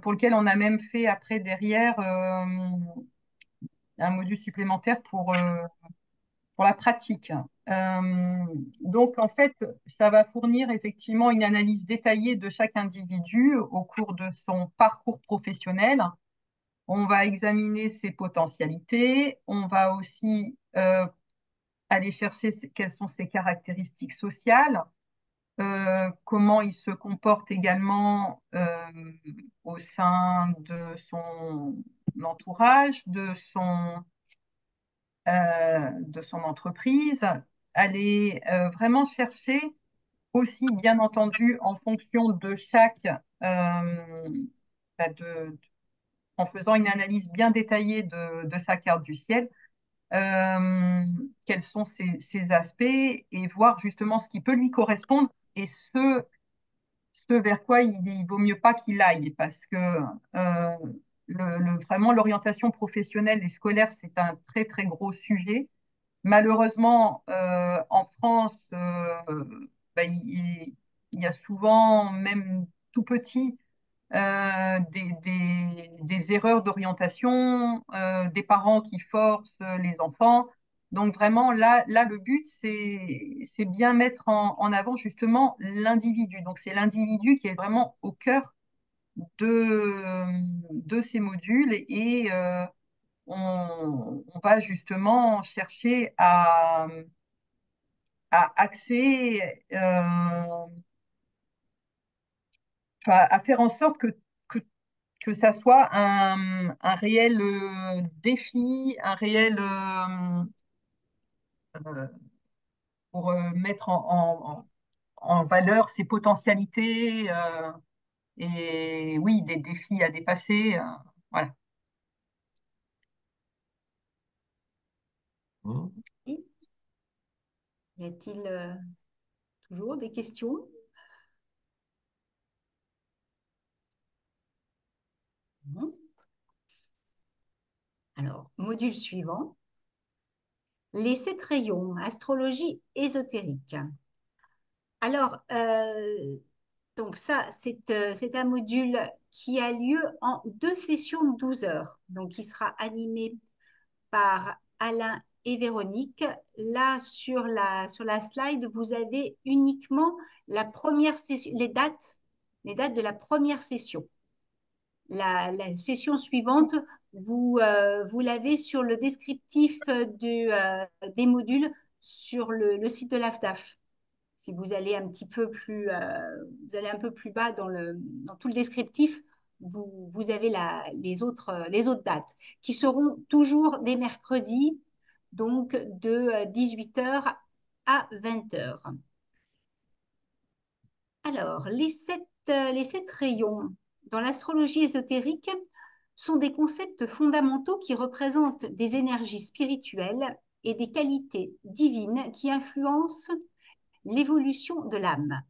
pour lequel on a même fait après derrière un module supplémentaire pour la pratique. Donc, en fait, ça va fournir effectivement une analyse détaillée de chaque individu au cours de son parcours professionnel. On va examiner ses potentialités. On va aussi aller chercher quelles sont ses caractéristiques sociales, comment il se comporte également au sein de son entourage, de son entreprise, aller vraiment chercher aussi, bien entendu, en fonction de chaque, bah, en faisant une analyse bien détaillée de sa carte du ciel, quels sont ses aspects et voir justement ce qui peut lui correspondre et ce vers quoi il vaut mieux pas qu'il aille parce que vraiment l'orientation professionnelle et scolaire, c'est un très très gros sujet. Malheureusement, en France, bah, il y a souvent, même tout petit, des erreurs d'orientation, des parents qui forcent les enfants. Donc vraiment, là le but, c'est bien mettre en avant justement l'individu. Donc c'est l'individu qui est vraiment au cœur de ces modules et on va justement chercher à axer, à faire en sorte que, que ça soit un réel défi, un réel euh, pour mettre en valeur ses potentialités et oui, des défis à dépasser. Voilà. Hmm. Y a-t-il toujours des questions? Non. Alors, module suivant, les 7 rayons, astrologie ésotérique. Alors, donc ça, c'est un module qui a lieu en 2 sessions de 12 heures, donc qui sera animé par Alain et Véronique. Là, sur la slide, vous avez uniquement la première session, les dates de la première session. La session suivante, vous l'avez sur le descriptif des modules sur le site de l'AFDAF. Si vous allez vous allez un peu plus bas dans tout le descriptif, vous avez les autres dates qui seront toujours des mercredis, donc de 18 h à 20 h. Alors, les sept rayons dans l'astrologie ésotérique sont des concepts fondamentaux qui représentent des énergies spirituelles et des qualités divines qui influencent l'évolution de l'âme.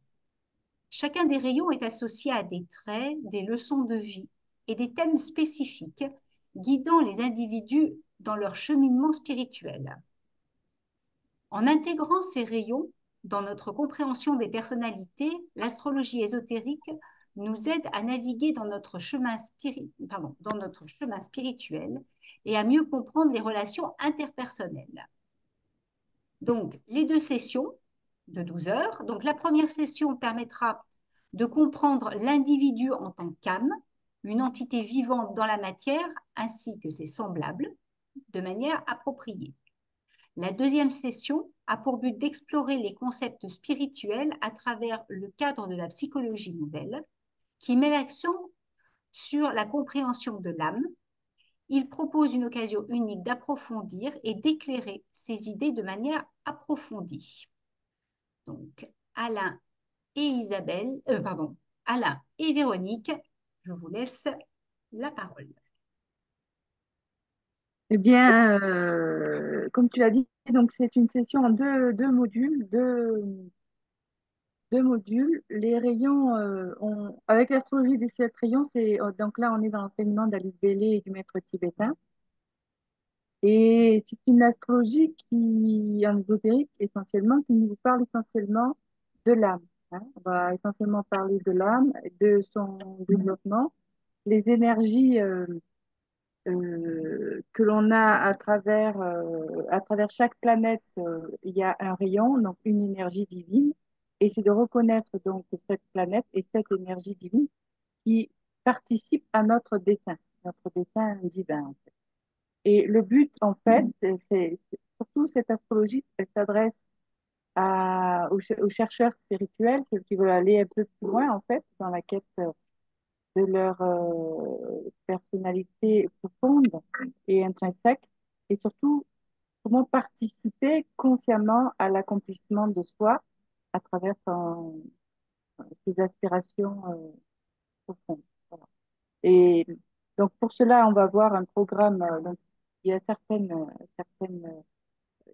Chacun des rayons est associé à des traits, des leçons de vie et des thèmes spécifiques guidant les individus dans leur cheminement spirituel. En intégrant ces rayons dans notre compréhension des personnalités, l'astrologie ésotérique nous aide à naviguer dans notre chemin spirituel et à mieux comprendre les relations interpersonnelles. Donc, les 2 sessions de 12 heures. Donc, la première session permettra de comprendre l'individu en tant qu'âme, une entité vivante dans la matière, ainsi que ses semblables, de manière appropriée. La deuxième session a pour but d'explorer les concepts spirituels à travers le cadre de la psychologie nouvelle, qui met l'accent sur la compréhension de l'âme. Il propose une occasion unique d'approfondir et d'éclairer ses idées de manière approfondie. Donc, Alain et Alain et Véronique, je vous laisse la parole. Eh bien, comme tu l'as dit, donc c'est une session en deux modules, deux deux modules. Les rayons, avec l'astrologie des 7 rayons, donc là, on est dans l'enseignement d'Alice Bailey et du maître tibétain. Et c'est une astrologie en ésotérique essentiellement, qui nous parle essentiellement de l'âme, hein. On va essentiellement parler de l'âme, de son développement, les énergies que l'on a à travers chaque planète. Il y a un rayon, donc une énergie divine, et c'est de reconnaître donc cette planète et cette énergie divine qui participe à notre dessein divin, en fait. Et le but, en fait, surtout cette astrologie, elle s'adresse aux chercheurs spirituels qui veulent aller un peu plus loin, en fait, dans la quête de leur personnalité profonde et intrinsèque, et surtout comment participer consciemment à l'accomplissement de soi à travers ses aspirations profondes. Voilà. Et donc pour cela, on va voir un programme. Donc, il y a certaines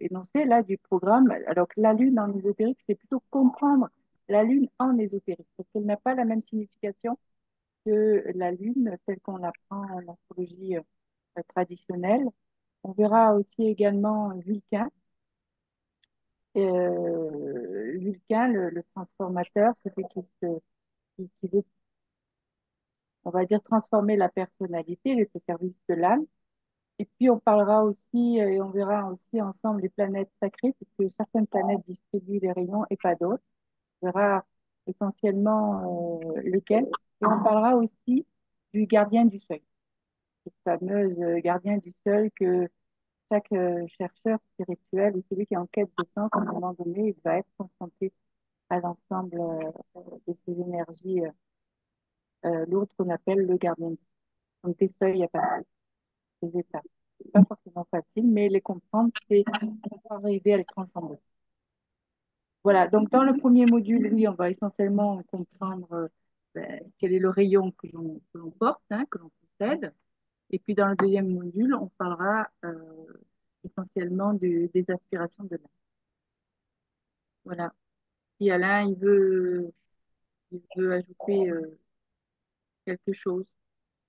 énoncés là du programme. Alors que la lune en ésotérique, c'est plutôt comprendre la lune en ésotérique, parce qu'elle n'a pas la même signification que la lune telle qu'on l'apprend en astrologie traditionnelle. On verra aussi également Vulcain. Vulcain, le transformateur, celui qui veut, on va dire, transformer la personnalité, il est au service de l'âme. Et puis on parlera aussi, et on verra aussi ensemble les planètes sacrées, puisque certaines planètes distribuent les rayons et pas d'autres. On verra essentiellement lesquelles. Et on parlera aussi du gardien du seuil, cette fameuse gardien du seuil que chaque chercheur spirituel ou celui qui est en quête de sens, à un moment donné, il va être confronté à l'ensemble de ces énergies lourdes qu'on appelle le gardien du seuil. Donc des seuils à passer, des étapes. C'est pas forcément facile, mais les comprendre, c'est pour arriver à les transcender. Voilà, donc dans le premier module, oui, on va essentiellement comprendre quel est le rayon que l'on porte, hein, que l'on possède. Et puis dans le deuxième module, on parlera essentiellement des aspirations de l'âme. Voilà. Si Alain, il veut ajouter quelque chose.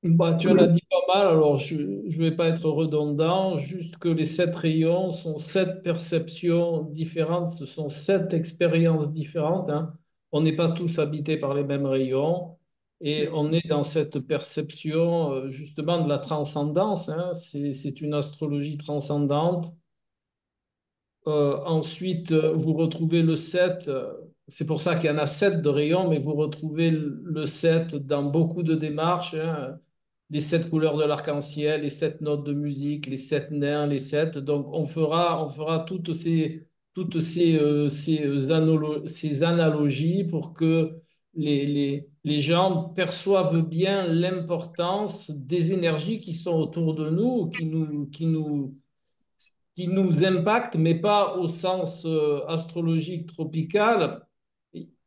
Bah, tu en as dit pas mal, alors je ne vais pas être redondant, juste que les 7 rayons sont 7 perceptions différentes, ce sont 7 expériences différentes, hein. On n'est pas tous habités par les mêmes rayons et Mm. on est dans cette perception justement de la transcendance, hein. C'est une astrologie transcendante. Ensuite, vous retrouvez le 7. C'est pour ça qu'il y en a 7 de rayons, mais vous retrouvez le 7 dans beaucoup de démarches, hein. Les 7 couleurs de l'arc-en-ciel, les 7 notes de musique, les 7 nains, les 7. Donc, on fera ces analogies pour que les gens perçoivent bien l'importance des énergies qui sont autour de nous, qui nous impacte, mais pas au sens astrologique tropical.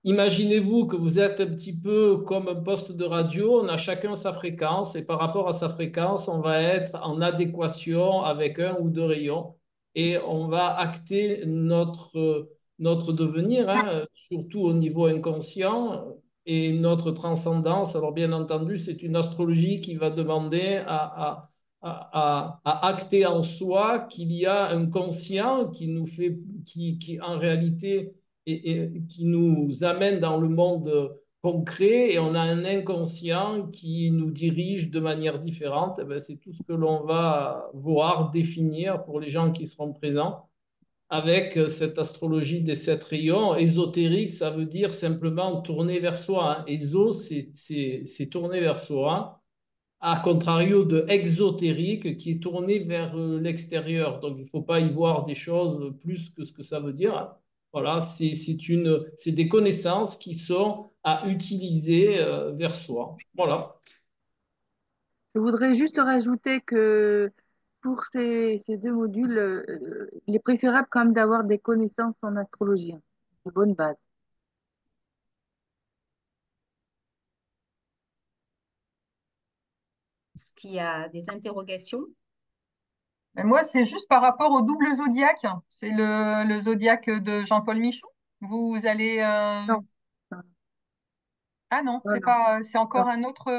Imaginez-vous que vous êtes un petit peu comme un poste de radio, on a chacun sa fréquence et par rapport à sa fréquence, on va être en adéquation avec un ou deux rayons et on va acter notre devenir, hein, surtout au niveau inconscient et notre transcendance. Alors bien entendu, c'est une astrologie qui va demander à acter en soi qu'il y a un conscient qui nous fait, qui en réalité qui nous amène dans le monde concret et on a un inconscient qui nous dirige de manière différente. Eh ben, c'est tout ce que l'on va voir définir pour les gens qui seront présents avec cette astrologie des 7 rayons. Ésotérique, ça veut dire simplement tourner vers soi, hein. Éso, c'est tourner vers soi, à contrario de exotérique qui est tourné vers l'extérieur. Donc, il ne faut pas y voir des choses plus que ce que ça veut dire. Voilà, c'est des connaissances qui sont à utiliser vers soi. Voilà. Je voudrais juste rajouter que pour ces deux modules, il est préférable quand même d'avoir des connaissances en astrologie, hein, de bonnes bases. Est-ce qu'il y a des interrogations? Mais moi, c'est juste par rapport au double zodiaque. C'est le zodiaque de Jean-Paul Michon. Vous allez. Non, Ah non, Non, non, c'est non, encore un autre.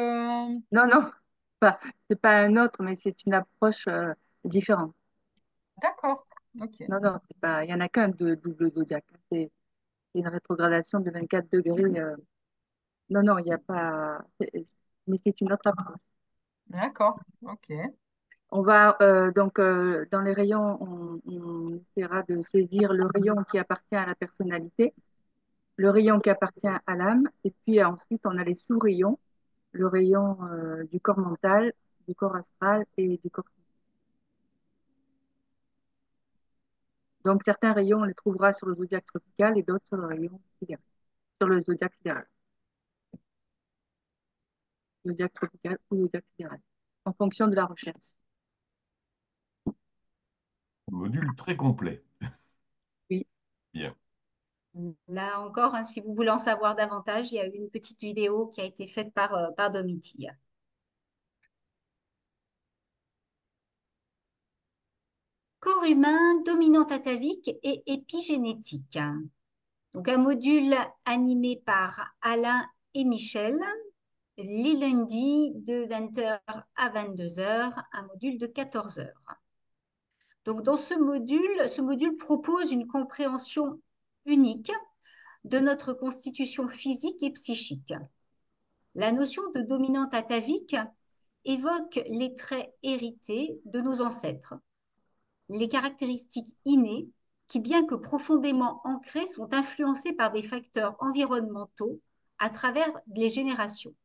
non, non. C'est pas un autre, mais c'est une approche différente. D'accord. Ok. Non, non, c'est pas, il y en a qu'un de double zodiaque. C'est une rétrogradation de 24 degrés. Non, non, il n'y a pas. Mais c'est une autre approche. D'accord. Ok. On va donc dans les rayons, on essaiera de saisir le rayon qui appartient à la personnalité, le rayon qui appartient à l'âme, et puis ensuite on a les sous-rayons, le rayon du corps mental, du corps astral et du corps physique. Donc certains rayons on les trouvera sur le zodiaque tropical et d'autres sur le rayon sidéral, sur le zodiaque sidéral, zodiaque tropical ou zodiaque sidéral, en fonction de la recherche. Module très complet. Oui. Bien. Là encore, hein, si vous voulez en savoir davantage, il y a eu une petite vidéo qui a été faite par Domitille. Corps humain, dominante atavique et épigénétique. Donc un module animé par Alain et Michel, les lundis de 20h à 22h, un module de 14h. Donc dans ce module propose une compréhension unique de notre constitution physique et psychique. La notion de dominante atavique évoque les traits hérités de nos ancêtres, les caractéristiques innées qui, bien que profondément ancrées, sont influencées par des facteurs environnementaux à travers les générations.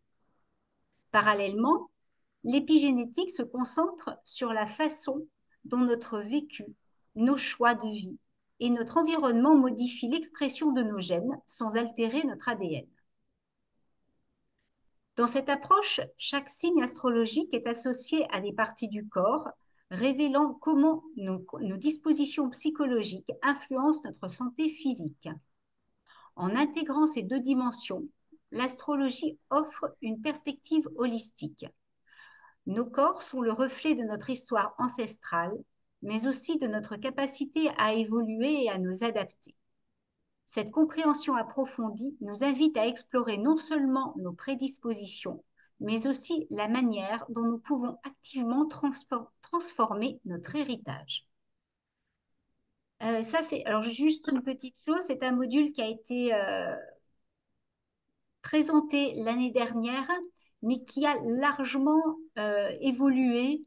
Parallèlement, l'épigénétique se concentre sur la façon dont notre vécu, nos choix de vie et notre environnement modifient l'expression de nos gènes sans altérer notre ADN. Dans cette approche, chaque signe astrologique est associé à des parties du corps, révélant comment nos dispositions psychologiques influencent notre santé physique. En intégrant ces deux dimensions, l'astrologie offre une perspective holistique. Nos corps sont le reflet de notre histoire ancestrale, mais aussi de notre capacité à évoluer et à nous adapter. Cette compréhension approfondie nous invite à explorer non seulement nos prédispositions, mais aussi la manière dont nous pouvons activement transformer notre héritage. Alors juste une petite chose, c'est un module qui a été présenté l'année dernière, mais qui a largement évolué.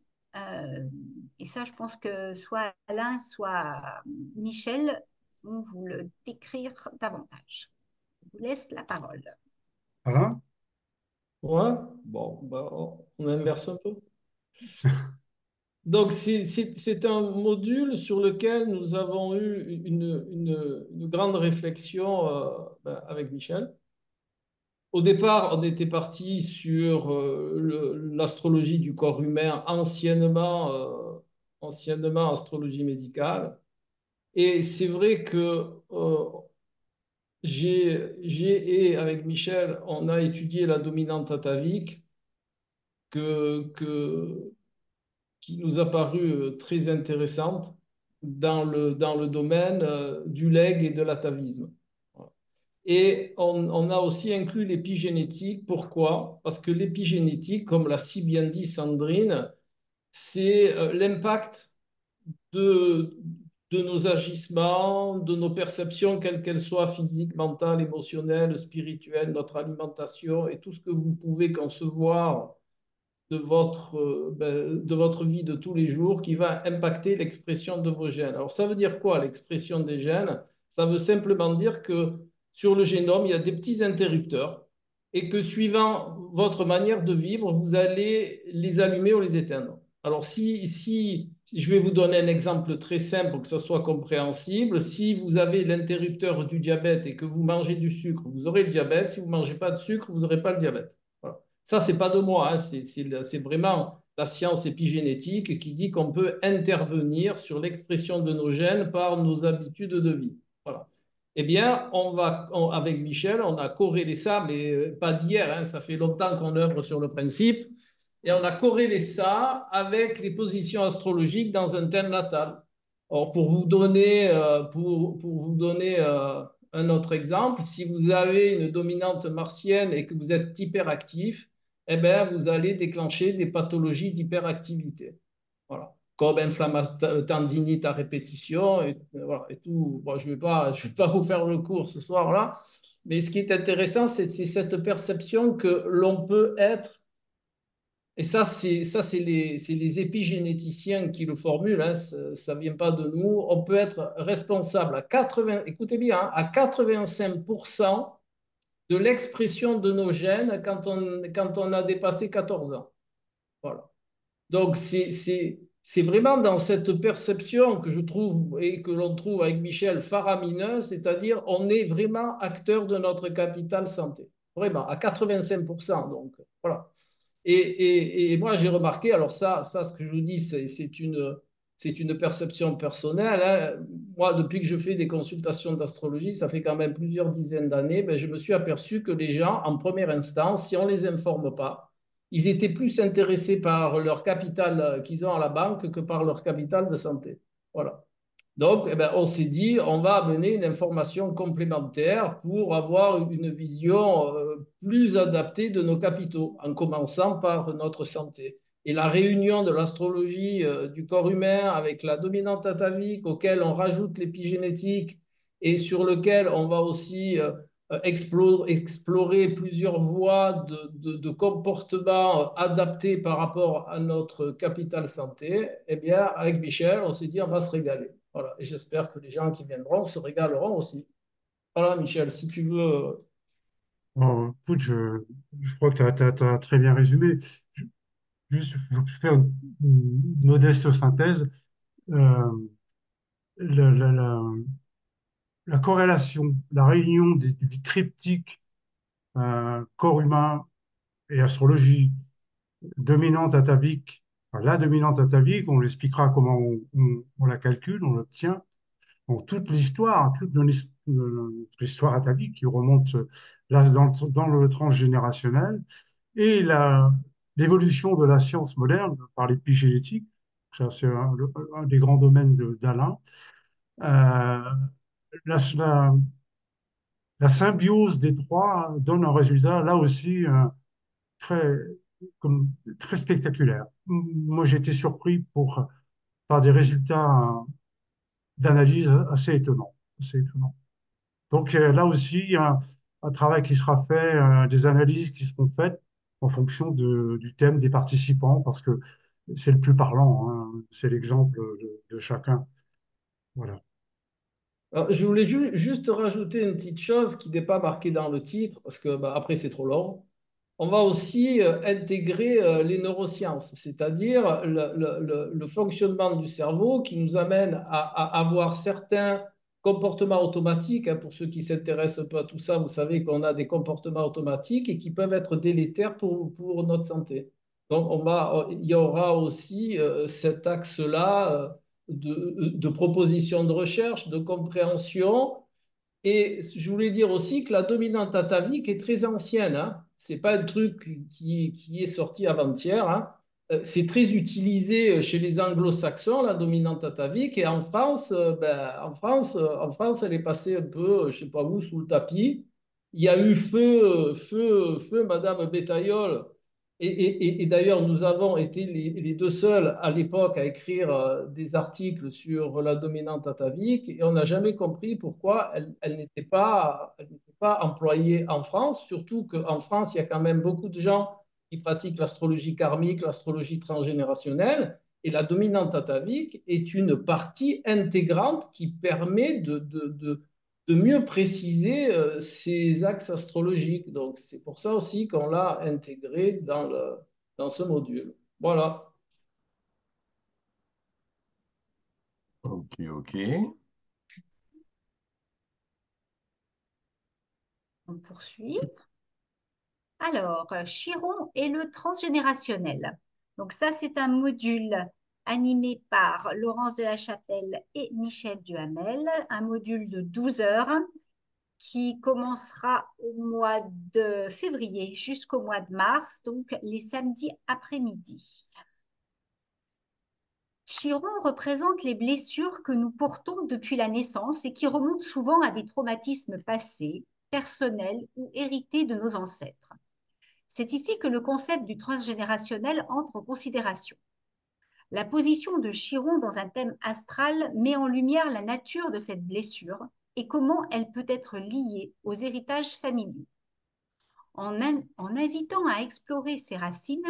Et ça, je pense que soit Alain, soit Michel vont vous le décrire davantage. Je vous laisse la parole. Alain? Ouais, bon, bah, on inverse un peu. Donc, c'est un module sur lequel nous avons eu une grande réflexion avec Michel. Au départ, on était parti sur l'astrologie du corps humain, anciennement astrologie médicale. Et c'est vrai que et avec Michel, on a étudié la dominante atavique que, que, qui nous a paru très intéressante dans le domaine du legs et de l'atavisme. Voilà. Et on a aussi inclus l'épigénétique. Pourquoi? Parce que l'épigénétique, comme l'a si bien dit Sandrine, c'est l'impact de, de nos agissements, de nos perceptions, quelles qu'elles soient, physiques, mentales, émotionnelles, spirituelles, notre alimentation et tout ce que vous pouvez concevoir de votre vie de tous les jours qui va impacter l'expression de vos gènes. Alors, ça veut dire quoi, l'expression des gènes? Ça veut simplement dire que sur le génome, il y a des petits interrupteurs et que suivant votre manière de vivre, vous allez les allumer ou les éteindre. Alors, si je vais vous donner un exemple très simple pour que ça soit compréhensible, si vous avez l'interrupteur du diabète et que vous mangez du sucre, vous aurez le diabète. Si vous ne mangez pas de sucre, vous n'aurez pas le diabète. Voilà. Ça, c'est pas de moi, hein, c'est vraiment la science épigénétique qui dit qu'on peut intervenir sur l'expression de nos gènes par nos habitudes de vie. Voilà. Eh bien, avec Michel, on a corrélé ça, mais pas d'hier, hein, ça fait longtemps qu'on œuvre sur le principe, et on a corrélé ça avec les positions astrologiques dans un thème natal. Or, pour vous donner un autre exemple, si vous avez une dominante martienne et que vous êtes hyperactif, eh bien, vous allez déclencher des pathologies d'hyperactivité. Voilà. Comme tendinite à répétition voilà, et tout. Bon, je vais pas vous faire le cours ce soir-là, mais ce qui est intéressant, c'est cette perception que l'on peut être, et c'est les épigénéticiens qui le formulent, hein, ça ne vient pas de nous, on peut être responsable à 80, écoutez bien, hein, à 85% de l'expression de nos gènes quand on a dépassé 14 ans. Voilà. Donc, c'est vraiment dans cette perception que je trouve et que l'on trouve avec Michel faramineuse, c'est-à-dire on est vraiment acteur de notre capital santé. Vraiment, à 85%. Donc, voilà. Et moi, j'ai remarqué, alors ce que je vous dis, c'est une perception personnelle, hein. Moi, depuis que je fais des consultations d'astrologie, ça fait quand même plusieurs dizaines d'années, ben, je me suis aperçu que les gens, en première instance, si on ne les informe pas, ils étaient plus intéressés par leur capital qu'ils ont à la banque que par leur capital de santé. Voilà. Donc, eh ben, on s'est dit, on va amener une information complémentaire pour avoir une vision plus adaptée de nos capitaux, en commençant par notre santé. Et la réunion de l'astrologie du corps humain avec la dominante atavique, auquel on rajoute l'épigénétique et sur lequel on va aussi explorer plusieurs voies de comportement adaptés par rapport à notre capital santé, eh bien, avec Michel, on s'est dit, on va se régaler. Voilà. Et j'espère que les gens qui viendront se régaleront aussi. Voilà, Michel, si tu veux. Bon, écoute, je crois que tu as très bien résumé. Juste, je fais une modeste synthèse. Euh, la, la- la- la corrélation, la réunion du triptyque corps humain et astrologie dominante atavique, enfin, la dominante atavique, on l'expliquera comment on la calcule, on l'obtient. Bon, toute l'histoire atavique qui remonte là dans le transgénérationnel et l'évolution de la science moderne par l'épigénétique, ça c'est un des grands domaines d'Alain. Euh, la, la symbiose des trois donne un résultat là aussi très, comme, très spectaculaire. Moi j'ai été surpris par des résultats d'analyse assez étonnants. Assez étonnants. Donc là aussi, il y a un travail qui sera fait, des analyses qui seront faites en fonction du thème des participants, parce que c'est le plus parlant, hein, c'est l'exemple de chacun. Voilà. Alors, je voulais juste rajouter une petite chose qui n'est pas marquée dans le titre, parce que bah, après c'est trop long. On va aussi intégrer les neurosciences, c'est-à-dire le fonctionnement du cerveau qui nous amène à avoir certains comportements automatiques, hein. Pour ceux qui s'intéressent un peu à tout ça, vous savez qu'on a des comportements automatiques et qui peuvent être délétères pour notre santé. Donc, il y aura aussi cet axe-là de proposition de recherche, de compréhension, et je voulais dire aussi que la dominante atavique est très ancienne, hein. Ce n'est pas un truc qui est sorti avant-hier, hein. C'est très utilisé chez les anglo-saxons, la dominante atavique. Et en France, en France, elle est passée un peu, je ne sais pas où, sous le tapis. Il y a eu feu, Madame Bétaillol. Et d'ailleurs, nous avons été les deux seuls à l'époque à écrire des articles sur la dominante atavique et on n'a jamais compris pourquoi elle n'était pas employée en France, surtout qu'en France, il y a quand même beaucoup de gens qui pratiquent l'astrologie karmique, l'astrologie transgénérationnelle, et la dominante atavique est une partie intégrante qui permet de mieux préciser ces axes astrologiques. Donc, c'est pour ça aussi qu'on l'a intégré dans ce module. Voilà. Ok, ok. On poursuit. Alors, Chiron et le transgénérationnel. Donc ça, c'est un module animé par Laurence de la Chapelle et Michel Duhamel, un module de 12 heures qui commencera au mois de février jusqu'au mois de mars, donc les samedis après-midi. Chiron représente les blessures que nous portons depuis la naissance et qui remontent souvent à des traumatismes passés, personnels ou hérités de nos ancêtres. C'est ici que le concept du transgénérationnel entre en considération. La position de Chiron dans un thème astral met en lumière la nature de cette blessure et comment elle peut être liée aux héritages familiaux. En invitant à explorer ses racines,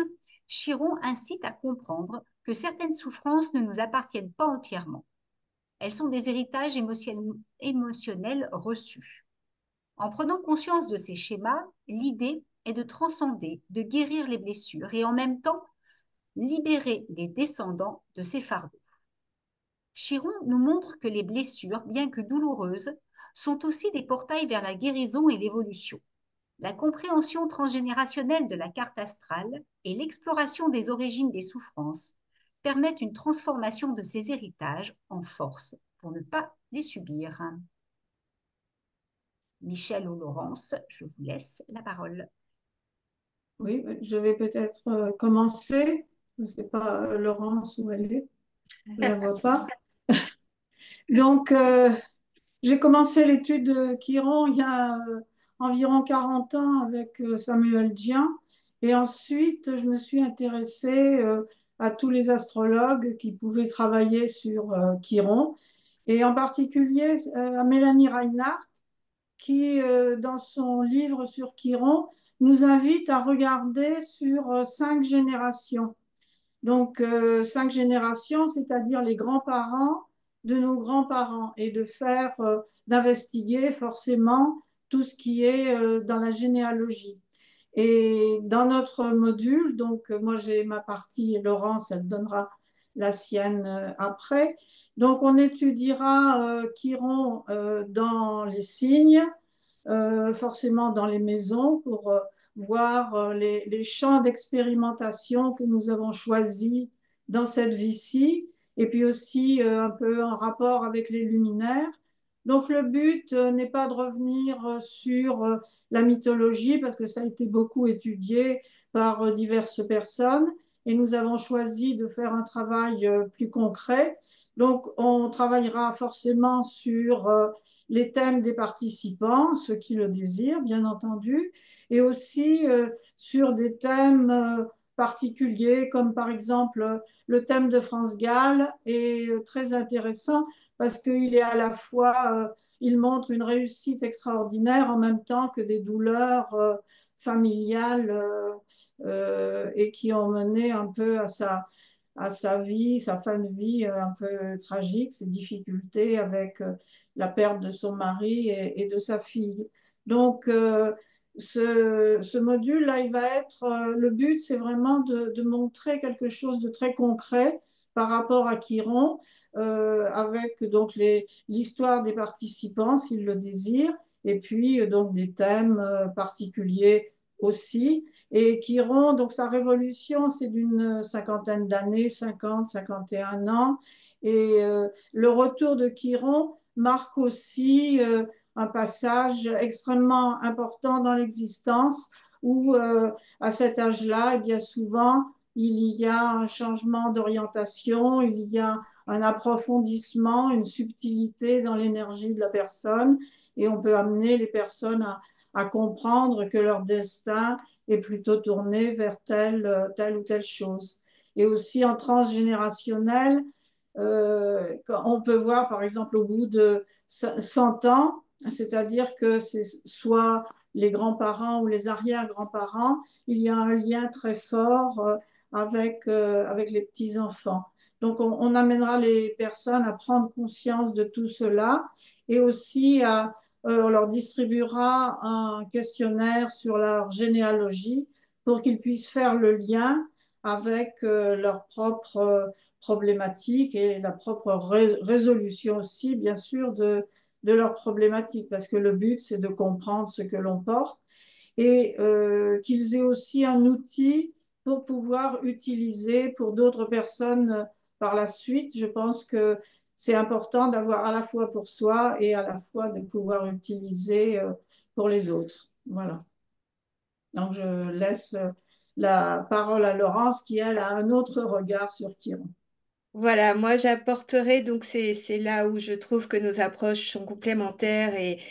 Chiron incite à comprendre que certaines souffrances ne nous appartiennent pas entièrement. Elles sont des héritages émotionnels reçus. En prenant conscience de ces schémas, l'idée est de transcender, de guérir les blessures et en même temps libérer les descendants de ces fardeaux. Chiron nous montre que les blessures, bien que douloureuses, sont aussi des portails vers la guérison et l'évolution. La compréhension transgénérationnelle de la carte astrale et l'exploration des origines des souffrances permettent une transformation de ces héritages en force pour ne pas les subir. Michel ou Laurence, je vous laisse la parole. Oui, je vais peut-être commencer. Je ne sais pas, Laurence, où elle est. Je ne la vois pas. Donc, j'ai commencé l'étude de Chiron il y a environ 40 ans avec Samuel Dien. Et ensuite, je me suis intéressée à tous les astrologues qui pouvaient travailler sur Chiron. Et en particulier à Mélanie Reinhardt, qui, dans son livre sur Chiron, nous invite à regarder sur 5 générations. Donc, 5 générations, c'est-à-dire les grands-parents de nos grands-parents, et de faire, d'investiguer forcément tout ce qui est dans la généalogie. Et dans notre module, donc moi j'ai ma partie et Laurence, elle donnera la sienne après. Donc on étudiera Chiron dans les signes, forcément dans les maisons pour voir les champs d'expérimentation que nous avons choisis dans cette vie-ci, et puis aussi un peu en rapport avec les luminaires. Donc le but n'est pas de revenir sur la mythologie, parce que ça a été beaucoup étudié par diverses personnes, et nous avons choisi de faire un travail plus concret. Donc on travaillera forcément sur les thèmes des participants, ceux qui le désirent, bien entendu, et aussi sur des thèmes particuliers, comme par exemple le thème de France Gall est très intéressant parce qu'il est à la fois, il montre une réussite extraordinaire en même temps que des douleurs familiales et qui ont mené un peu à sa vie, sa fin de vie un peu tragique, ses difficultés avec la perte de son mari et de sa fille. Donc, ce module-là, il va être, le but, c'est vraiment de montrer quelque chose de très concret par rapport à Chiron, avec donc l'histoire des participants, s'ils le désirent, et puis donc des thèmes particuliers aussi. Et Chiron, donc sa révolution, c'est d'une cinquantaine d'années, 50, 51 ans. Et le retour de Chiron marque aussi un passage extrêmement important dans l'existence où, à cet âge-là, eh bien souvent, il y a un changement d'orientation, il y a un approfondissement, une subtilité dans l'énergie de la personne, et on peut amener les personnes à comprendre que leur destin est plutôt tourné vers telle ou telle chose. Et aussi en transgénérationnel, on peut voir par exemple au bout de 100 ans, c'est-à-dire que c'est soit les grands-parents ou les arrière-grands-parents, il y a un lien très fort avec les petits-enfants. Donc on amènera les personnes à prendre conscience de tout cela, et aussi on leur distribuera un questionnaire sur leur généalogie pour qu'ils puissent faire le lien avec leurs propres problématiques et la propre résolution aussi, bien sûr, de leurs problématiques, parce que le but, c'est de comprendre ce que l'on porte, et qu'ils aient aussi un outil pour pouvoir utiliser pour d'autres personnes par la suite. Je pense que c'est important d'avoir à la fois pour soi et à la fois de pouvoir utiliser pour les autres. Voilà. Donc je laisse la parole à Laurence qui, elle, a un autre regard sur Chiron. Voilà, moi j'apporterai, donc c'est là où je trouve que nos approches sont complémentaires et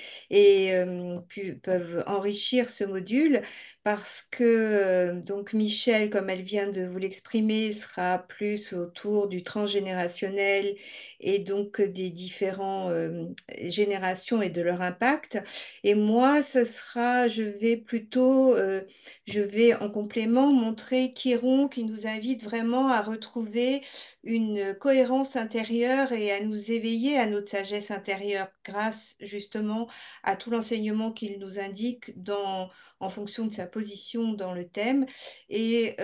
peuvent enrichir ce module parce que donc Michel, comme elle vient de vous l'exprimer, sera plus autour du transgénérationnel et donc des différents générations et de leur impact. Et moi, je vais en complément montrer Chiron qui nous invite vraiment à retrouver une cohérence intérieure et à nous éveiller à notre sagesse intérieure grâce justement à tout l'enseignement qu'il nous indique en fonction de sa position dans le thème. Et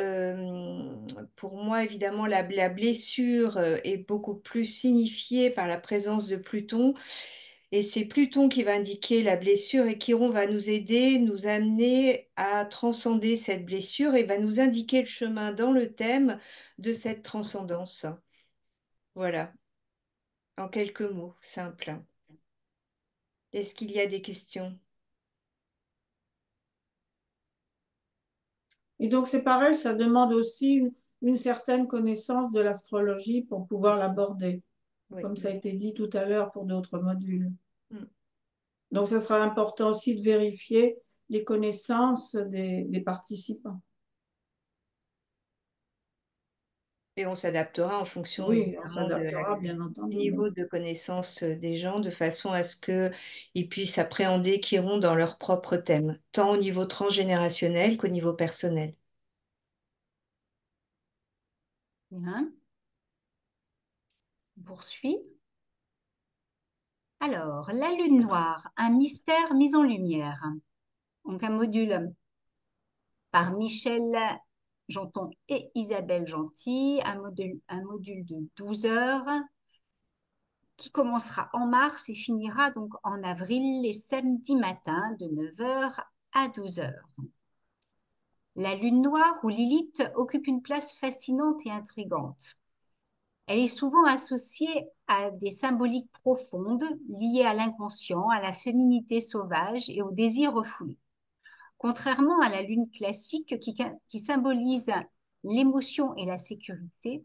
pour moi, évidemment, la blessure est beaucoup plus signifiée par la présence de Pluton. Et c'est Pluton qui va indiquer la blessure et Chiron va nous aider, nous amener à transcender cette blessure et va nous indiquer le chemin dans le thème de cette transcendance. Voilà, en quelques mots simples. Est-ce qu'il y a des questions? Et donc, c'est pareil, ça demande aussi une certaine connaissance de l'astrologie pour pouvoir l'aborder, Oui. comme ça a été dit tout à l'heure pour d'autres modules. Mm. Donc, ce sera important aussi de vérifier les connaissances des participants. Et on s'adaptera en fonction Oui, on évidemment s'adaptera, bien du entendu. niveau de connaissance des gens, de façon à ce qu'ils puissent appréhender Chiron dans leur propre thème, tant au niveau transgénérationnel qu'au niveau personnel. Bien. On poursuit. Alors, la lune noire, un mystère mis en lumière. Donc, un module par Michel Janton et Isabelle Gentil, un module de 12 heures qui commencera en mars et finira donc en avril, les samedis matins de 9 heures à 12 heures. La lune noire ou Lilith occupe une place fascinante et intrigante. Elle est souvent associée à des symboliques profondes liées à l'inconscient, à la féminité sauvage et au désir refoulé. Contrairement à la lune classique qui symbolise l'émotion et la sécurité,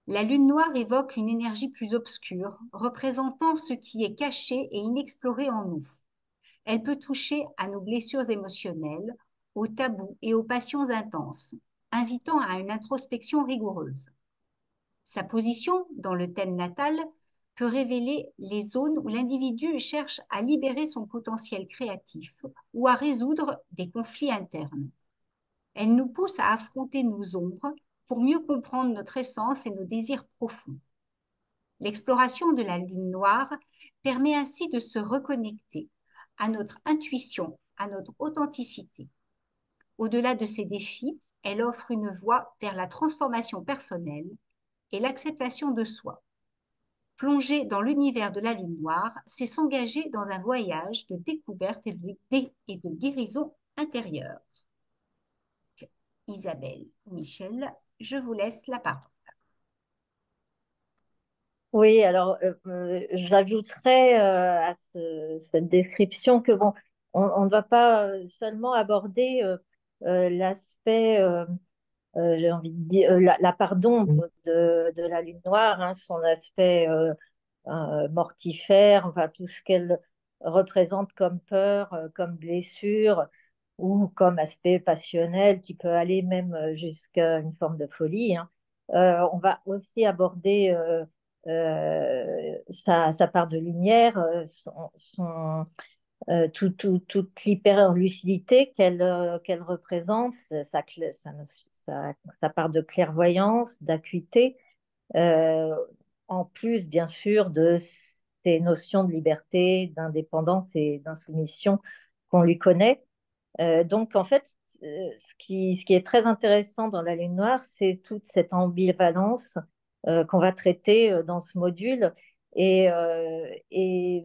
la lune noire évoque une énergie plus obscure, représentant ce qui est caché et inexploré en nous. Elle peut toucher à nos blessures émotionnelles, aux tabous et aux passions intenses, invitant à une introspection rigoureuse. Sa position dans le thème natal peut révéler les zones où l'individu cherche à libérer son potentiel créatif ou à résoudre des conflits internes. Elle nous pousse à affronter nos ombres pour mieux comprendre notre essence et nos désirs profonds. L'exploration de la lune noire permet ainsi de se reconnecter à notre intuition, à notre authenticité. Au-delà de ces défis, elle offre une voie vers la transformation personnelle et l'acceptation de soi. Plonger dans l'univers de la lune noire, c'est s'engager dans un voyage de découverte et de guérison intérieure. Isabelle, Michel, je vous laisse la parole. Oui, alors j'ajouterais à cette description que bon, on ne va pas seulement aborder l'aspect, j'ai envie de dire, la part d'ombre de la lune noire, hein, son aspect mortifère, enfin tout ce qu'elle représente comme peur, comme blessure ou comme aspect passionnel qui peut aller même jusqu'à une forme de folie, hein. On va aussi aborder sa part de lumière, toute l'hyper-lucidité qu'elle représente, sa part de clairvoyance, d'acuité, euh, en plus, bien sûr, de ces notions de liberté, d'indépendance et d'insoumission qu'on lui connaît. Donc, en fait, ce qui est très intéressant dans la Lune noire, c'est toute cette ambivalence qu'on va traiter dans ce module et, et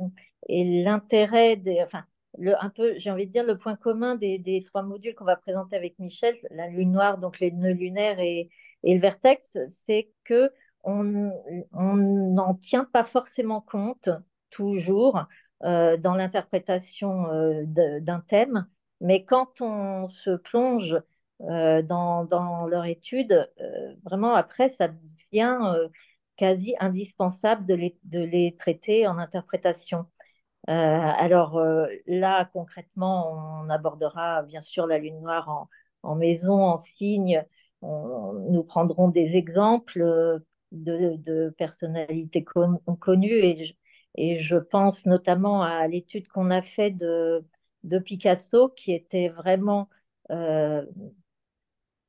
l'intérêt enfin, un peu, j'ai envie de dire, le point commun des trois modules qu'on va présenter avec Michel, la Lune noire, donc les nœuds lunaires et le vertex, c'est que on n'en tient pas forcément compte toujours dans l'interprétation d'un thème, mais quand on se plonge dans leur étude, vraiment après, ça devient quasi indispensable de les traiter en interprétation. Alors là, concrètement, on abordera bien sûr la lune noire en maison, en signe. Nous prendrons des exemples de personnalités connues et je pense notamment à l'étude qu'on a faite de Picasso qui était vraiment euh,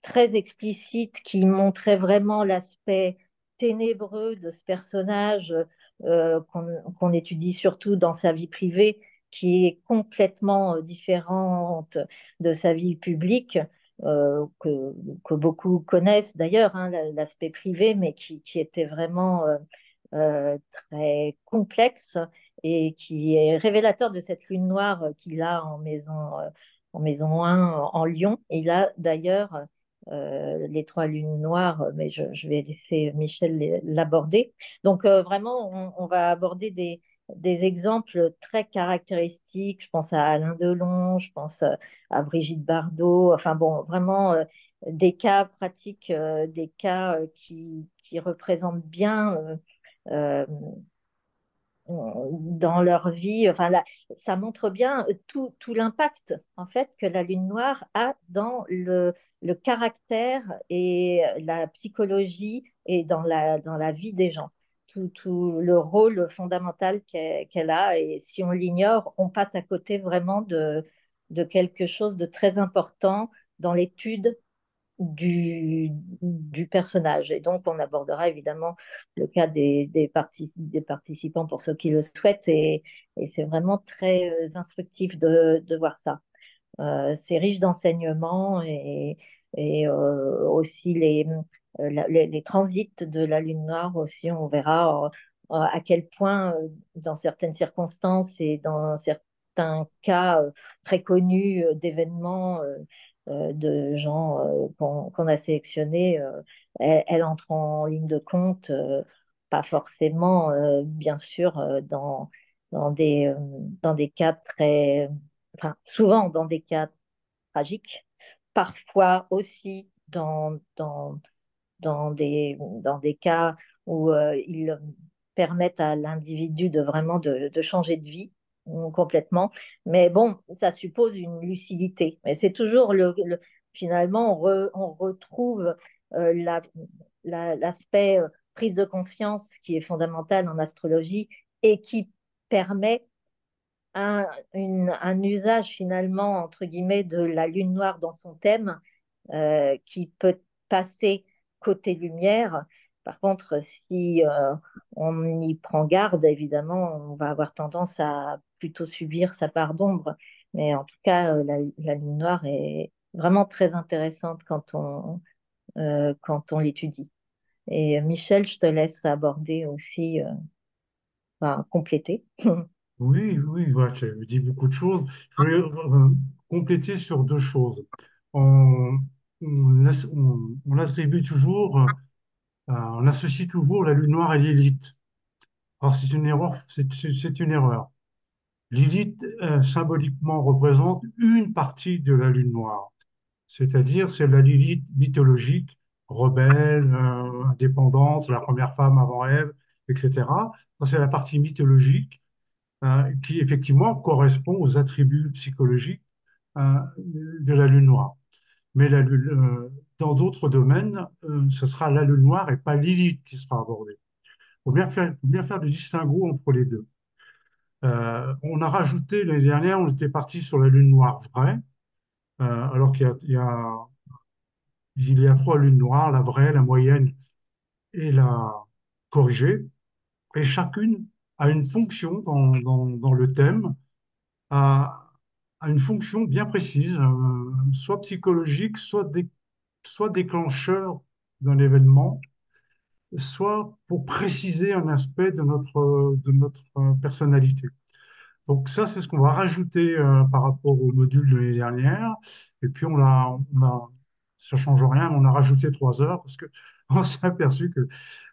très explicite, qui montrait vraiment l'aspect ténébreux de ce personnage qu'on étudie surtout dans sa vie privée, qui est complètement différente de sa vie publique, que beaucoup connaissent d'ailleurs, hein, l'aspect privé, mais qui était vraiment très complexe et qui est révélateur de cette lune noire qu'il a en maison 1 en Lyon. Il a d'ailleurs les trois lunes noires, mais je vais laisser Michel l'aborder. Donc vraiment, on va aborder des exemples très caractéristiques. Je pense à Alain Delon, je pense à Brigitte Bardot. Enfin bon, vraiment des cas pratiques, des cas qui représentent bien euh, dans leur vie. Enfin, là, ça montre bien tout l'impact en fait que la lune noire a dans le caractère et la psychologie et dans la vie des gens. Tout le rôle fondamental qu'elle a. Et si on l'ignore, on passe à côté vraiment de quelque chose de très important dans l'étude du personnage. Et donc, on abordera évidemment le cas des participants pour ceux qui le souhaitent. Et c'est vraiment très instructif de voir ça. C'est riche d'enseignements et aussi les transits de la Lune noire aussi, on verra à quel point, dans certaines circonstances et dans certains cas très connus d'événements de gens qu'on a sélectionnés, elle entre en ligne de compte, pas forcément, bien sûr, dans dans des cas très enfin, souvent dans des cas tragiques, parfois aussi dans des cas où ils permettent à l'individu de vraiment de changer de vie complètement. Mais bon, ça suppose une lucidité. Mais c'est toujours finalement, on retrouve euh, l'aspect prise de conscience qui est fondamental en astrologie et qui permet un usage finalement, entre guillemets, de la lune noire dans son thème qui peut passer côté lumière. Par contre, si on y prend garde, évidemment, on va avoir tendance à plutôt subir sa part d'ombre. Mais en tout cas, la lune noire est vraiment très intéressante quand on l'étudie. Et Michel, je te laisse aborder aussi, enfin, compléter. Oui, oui, voilà, tu as dit beaucoup de choses. Je voulais compléter sur deux choses. On, on attribue toujours, on associe toujours la lune noire à Lilith. Alors c'est une erreur, c'est une erreur. Lilith, symboliquement, représente une partie de la lune noire, c'est-à-dire c'est la Lilith mythologique, rebelle, indépendante, la première femme avant Ève, etc. Ça, c'est la partie mythologique qui effectivement correspond aux attributs psychologiques de la lune noire. Mais dans d'autres domaines, ce sera la lune noire et pas Lilith qui sera abordée. Faut bien faire le distinguo entre les deux. On a rajouté l'année dernière, on était parti sur la lune noire vraie, alors il y a trois lunes noires, la vraie, la moyenne et la corrigée, et chacune a une fonction dans le thème, a, a une fonction bien précise, soit psychologique, soit déclencheur d'un événement, soit pour préciser un aspect de notre personnalité. Donc ça, c'est ce qu'on va rajouter par rapport au module de l'année dernière. Et puis ça change rien, mais on a rajouté 3 heures parce que on s'est aperçu que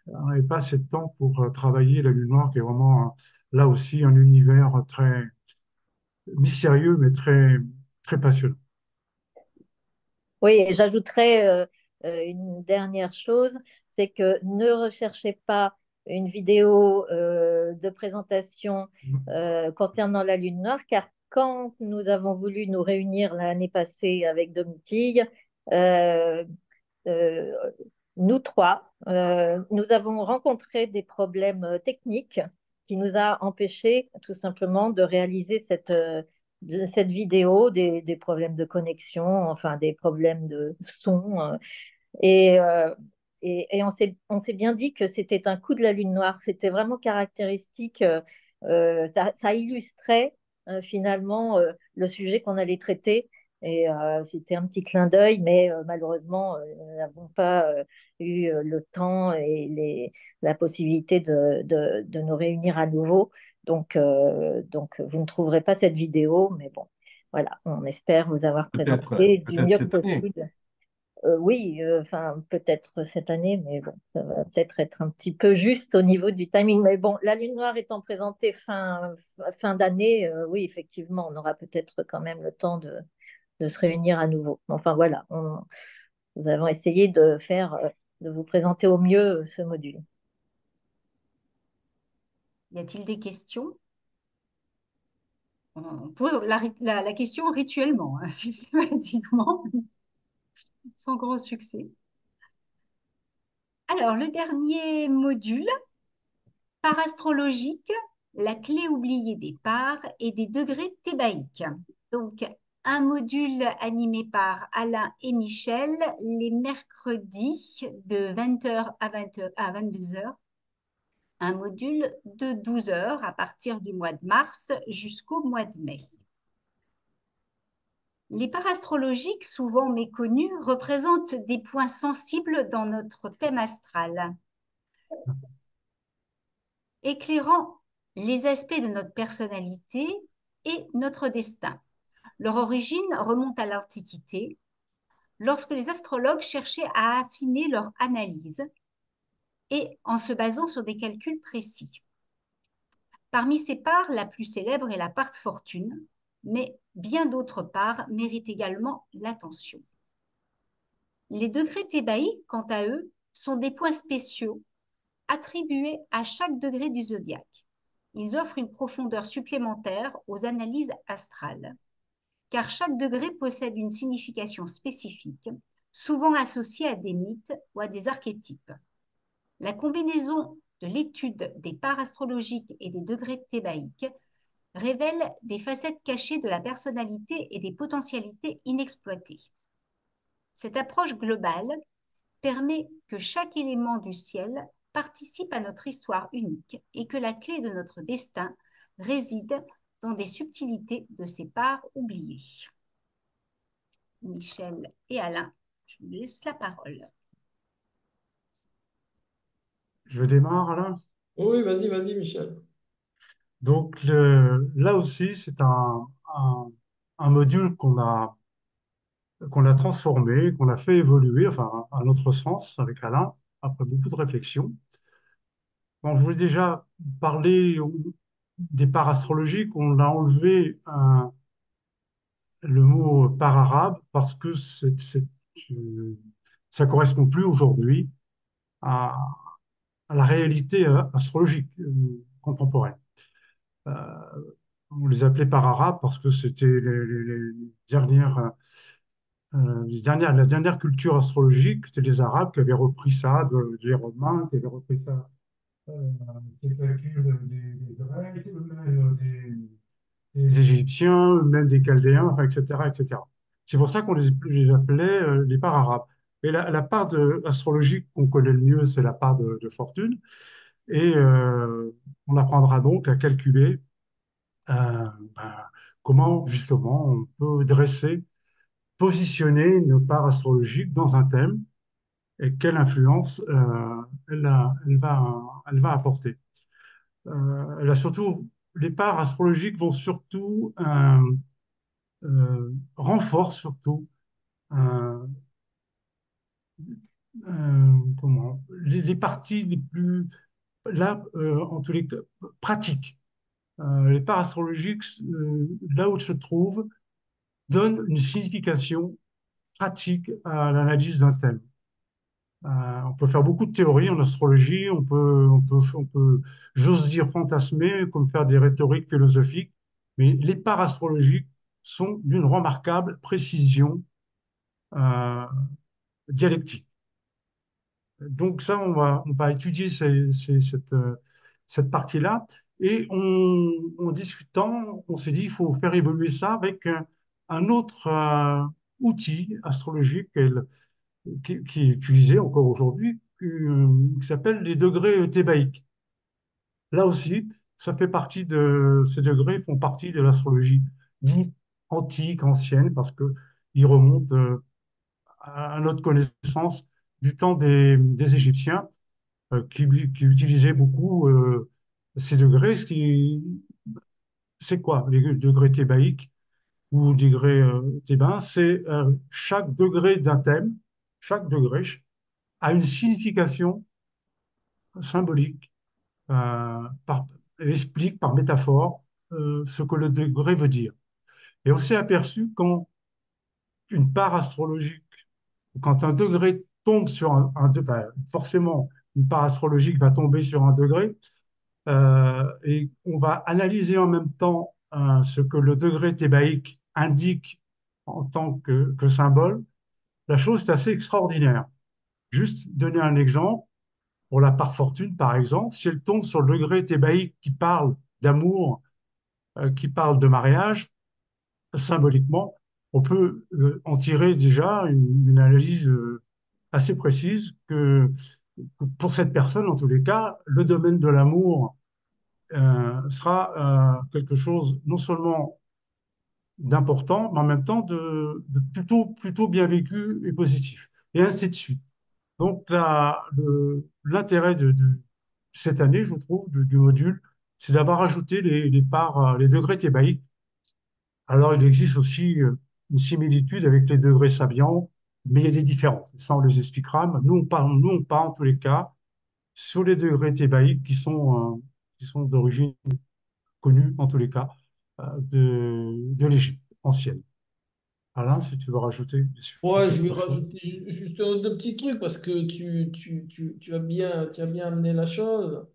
on n'avait pas assez de temps pour travailler la Lune Noire, qui est vraiment là aussi un univers très mystérieux, mais très très passionnant. Oui, et j'ajouterais une dernière chose, c'est que ne recherchez pas une vidéo de présentation concernant la Lune noire, car quand nous avons voulu nous réunir l'année passée avec Domitille, euh, euh, nous trois, nous avons rencontré des problèmes techniques qui nous a empêchés tout simplement de réaliser cette vidéo, des problèmes de connexion, enfin des problèmes de son. Et, euh, et on s'est bien dit que c'était un coup de la lune noire. C'était vraiment caractéristique. Ça illustrait finalement le sujet qu'on allait traiter. Et c'était un petit clin d'œil, mais malheureusement, nous n'avons pas eu le temps et la possibilité de nous réunir à nouveau. Donc, vous ne trouverez pas cette vidéo, mais bon, voilà, on espère vous avoir présenté du Peut-être mieux que cette année. possible. Oui, enfin peut-être cette année, mais bon, ça va peut-être être un petit peu juste au niveau du timing. Mais bon, la Lune noire étant présentée fin d'année, oui, effectivement, on aura peut-être quand même le temps de se réunir à nouveau. Enfin voilà, nous avons essayé de vous présenter au mieux ce module. Y a-t-il des questions? On pose la question rituellement, hein, systématiquement, sans grand succès. Alors, le dernier module, parastrologique, la clé oubliée des parts et des degrés thébaïques. Donc, un module animé par Alain et Michel les mercredis de 20 heures à 22 heures. Un module de 12 heures à partir du mois de mars jusqu'au mois de mai. Les parastrologiques, souvent méconnus, représentent des points sensibles dans notre thème astral, éclairant les aspects de notre personnalité et notre destin. Leur origine remonte à l'Antiquité, lorsque les astrologues cherchaient à affiner leur analyse et en se basant sur des calculs précis. Parmi ces parts, la plus célèbre est la part de fortune, mais bien d'autres parts méritent également l'attention. Les degrés thébaïques, quant à eux, sont des points spéciaux attribués à chaque degré du zodiaque. Ils offrent une profondeur supplémentaire aux analyses astrales, car chaque degré possède une signification spécifique, souvent associée à des mythes ou à des archétypes. La combinaison de l'étude des parts astrologiques et des degrés thébaïques révèle des facettes cachées de la personnalité et des potentialités inexploitées. Cette approche globale permet que chaque élément du ciel participe à notre histoire unique et que la clé de notre destin réside dans des subtilités de ces parts oubliées. Michel et Alain, je vous laisse la parole. Je démarre là. Oui, vas-y, Michel. Donc là aussi, c'est un module qu'on a transformé, qu'on a fait évoluer, enfin à notre sens, avec Alain, après beaucoup de réflexion. Bon, je voulais déjà parler des parts astrologiques. On a enlevé le mot part arabe parce que ça correspond plus aujourd'hui à, à la réalité astrologique contemporaine. Euh, on les appelait par arabes parce que c'était les dernières, la dernière culture astrologique, c'était les Arabes qui avaient repris ça des Romains, qui avaient repris ça, euh, ces calculs des Grecs, même des Égyptiens, même des Chaldéens, enfin, etc., etc. C'est pour ça qu'on les appelait les parts arabes. Et la part astrologique qu'on connaît le mieux, c'est la part de fortune. Et on apprendra donc à calculer euh, ben, comment justement on peut dresser, positionner une part astrologique dans un thème et quelle influence elle va apporter. Elle a surtout, les parts astrologiques vont surtout renforcent surtout euh, comment, les parties les plus là en tous les cas pratiques. Les parts astrologiques, là où elles se trouvent, donnent une signification pratique à l'analyse d'un thème. On peut faire beaucoup de théories en astrologie, j'ose dire, fantasmer, comme faire des rhétoriques philosophiques, mais les parts astrologiques sont d'une remarquable précision euh, dialectique. Donc ça, on va étudier cette partie-là. Et en discutant, on s'est dit, il faut faire évoluer ça avec un autre outil astrologique qui est utilisé encore aujourd'hui, qui s'appelle les degrés thébaïques. Là aussi, ces degrés font partie de l'astrologie dite antique, ancienne, parce qu'ils remontent à notre connaissance du temps des Égyptiens qui utilisaient beaucoup ces degrés. C'est quoi les degrés thébaïques ou degrés thébains? C'est chaque degré d'un thème, chaque degré a une signification symbolique, par, explique par métaphore ce que le degré veut dire. Et on s'est aperçu quand une part astrologique, quand un degré tombe sur forcément, une part astrologique va tomber sur un degré, et on va analyser en même temps ce que le degré thébaïque indique en tant que symbole. La chose est assez extraordinaire. Juste donner un exemple, pour la part fortune, par exemple, si elle tombe sur le degré thébaïque qui parle d'amour, qui parle de mariage, symboliquement, on peut en tirer déjà une analyse assez précise que pour cette personne, en tous les cas, le domaine de l'amour sera quelque chose non seulement d'important, mais en même temps de plutôt bien vécu et positif. Et ainsi de suite. Donc, l'intérêt de cette année, je trouve, du module, c'est d'avoir ajouté les degrés thébaïques. Alors, il existe aussi une similitude avec les degrés sabiens, mais il y a des différences. Ça, on les expliquera. Mais nous, on parle en tous les cas sur les degrés thébaïques qui sont d'origine connue, en tous les cas, de l'Égypte ancienne. Alain, si tu veux rajouter Ouais, je vais quelque chose. rajouter juste deux petits trucs parce que tu as bien amené la chose.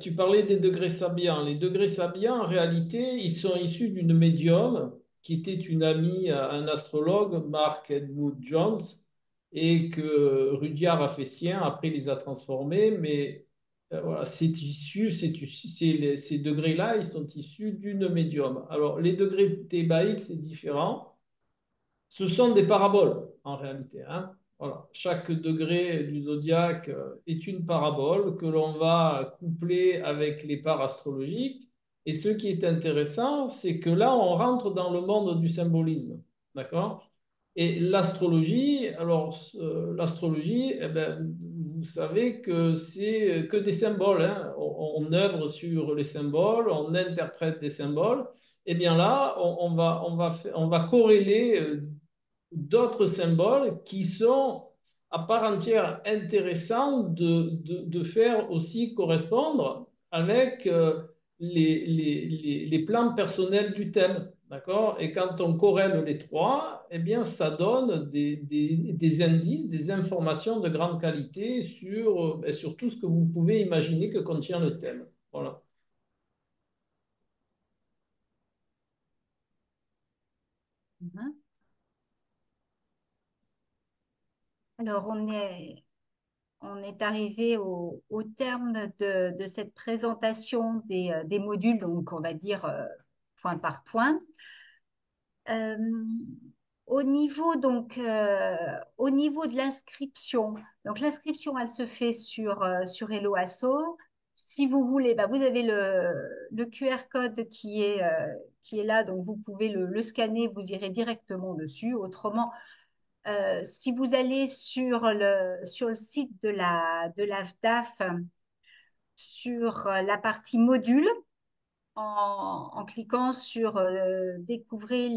Tu parlais des degrés sabiens. Les degrés sabiens, en réalité, ils sont issus d'une médium qui était une amie à un astrologue, Mark Edmund Jones, et que Rudyard a fait sien. Après, il les a transformés, mais voilà, ces degrés-là, ils sont issus d'une médium. Alors, les degrés thébaïques, c'est différent. Ce sont des paraboles, en réalité, hein. Voilà. Chaque degré du zodiaque est une parabole que l'on va coupler avec les parts astrologiques. Et ce qui est intéressant, c'est que là, on rentre dans le monde du symbolisme. D'accord? Et l'astrologie, l'astrologie, eh ben, vous savez que c'est que des symboles, hein. On œuvre sur les symboles, on interprète des symboles. Eh bien là, on va corréler d'autres symboles qui sont à part entière intéressants de faire aussi correspondre avec les plans personnels du thème. D'accord? Et quand on corrèle les trois, eh bien, ça donne des indices, des informations de grande qualité sur tout ce que vous pouvez imaginer que contient le thème. Voilà. Mhm. Alors, on est arrivé au terme de cette présentation des modules, donc on va dire point par point. Euh, au niveau de l'inscription, donc l'inscription, elle se fait sur Hello Asso. Si vous voulez, bah, vous avez le QR code qui est là, donc vous pouvez le scanner, vous irez directement dessus. Autrement, si vous allez sur le site de la FDAF, sur la partie module, en cliquant sur découvrir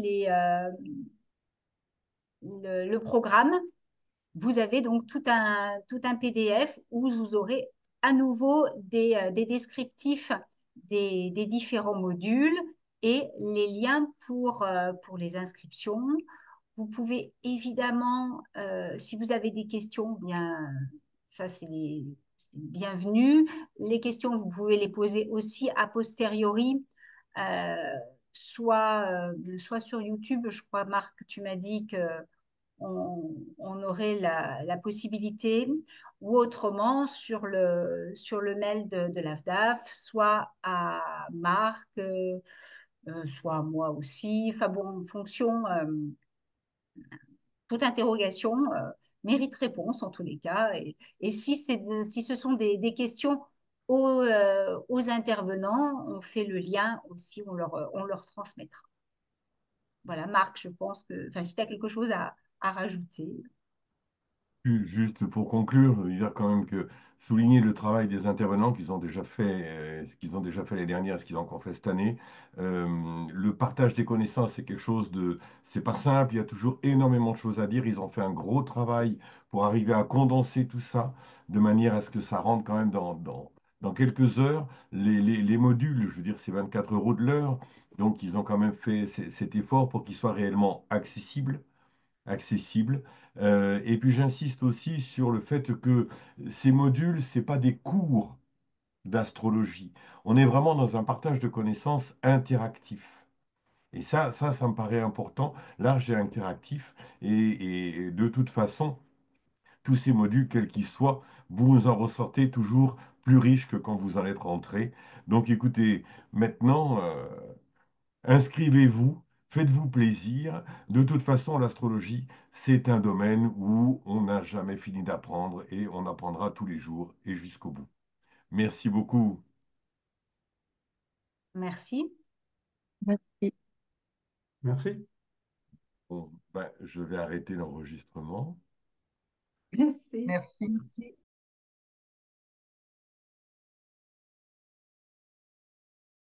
le programme, vous avez donc tout un PDF où vous aurez à nouveau des descriptifs des différents modules et les liens pour les inscriptions. Vous pouvez évidemment, si vous avez des questions, bien, ça c'est bienvenu. Les questions, vous pouvez les poser aussi a posteriori, euh, soit sur YouTube. Je crois, Marc, tu m'as dit que on aurait la possibilité, ou autrement sur le mail de l'AFDAF, soit à Marc, soit à moi aussi. Enfin bon, en fonction, toute interrogation mérite réponse en tous les cas. Et si ce sont des questions aux intervenants, on fait le lien aussi, on leur transmettra. Voilà, Marc, je pense que, enfin, si tu as quelque chose à rajouter. Juste pour conclure, je veux dire quand même que souligner le travail des intervenants qu'ils ont déjà fait, ce qu'ils ont déjà fait l'année dernière, ce qu'ils ont encore fait cette année. Le partage des connaissances, c'est quelque chose de, c'est pas simple. Il y a toujours énormément de choses à dire. Ils ont fait un gros travail pour arriver à condenser tout ça de manière à ce que ça rentre quand même dans quelques heures. Les modules, je veux dire, c'est 24 euros de l'heure. Donc, ils ont quand même fait cet effort pour qu'ils soient réellement accessible. Et puis j'insiste aussi sur le fait que ces modules, ce n'est pas des cours d'astrologie. On est vraiment dans un partage de connaissances interactif. Et ça me paraît important, large et interactif. Et de toute façon, tous ces modules, quels qu'ils soient, vous en ressortez toujours plus riches que quand vous en êtes rentré. Donc écoutez, maintenant, inscrivez-vous, faites-vous plaisir. De toute façon, l'astrologie, c'est un domaine où on n'a jamais fini d'apprendre et on apprendra tous les jours et jusqu'au bout. Merci beaucoup. Merci. Merci. Merci. Bon, ben, je vais arrêter l'enregistrement. Merci. Merci. Merci.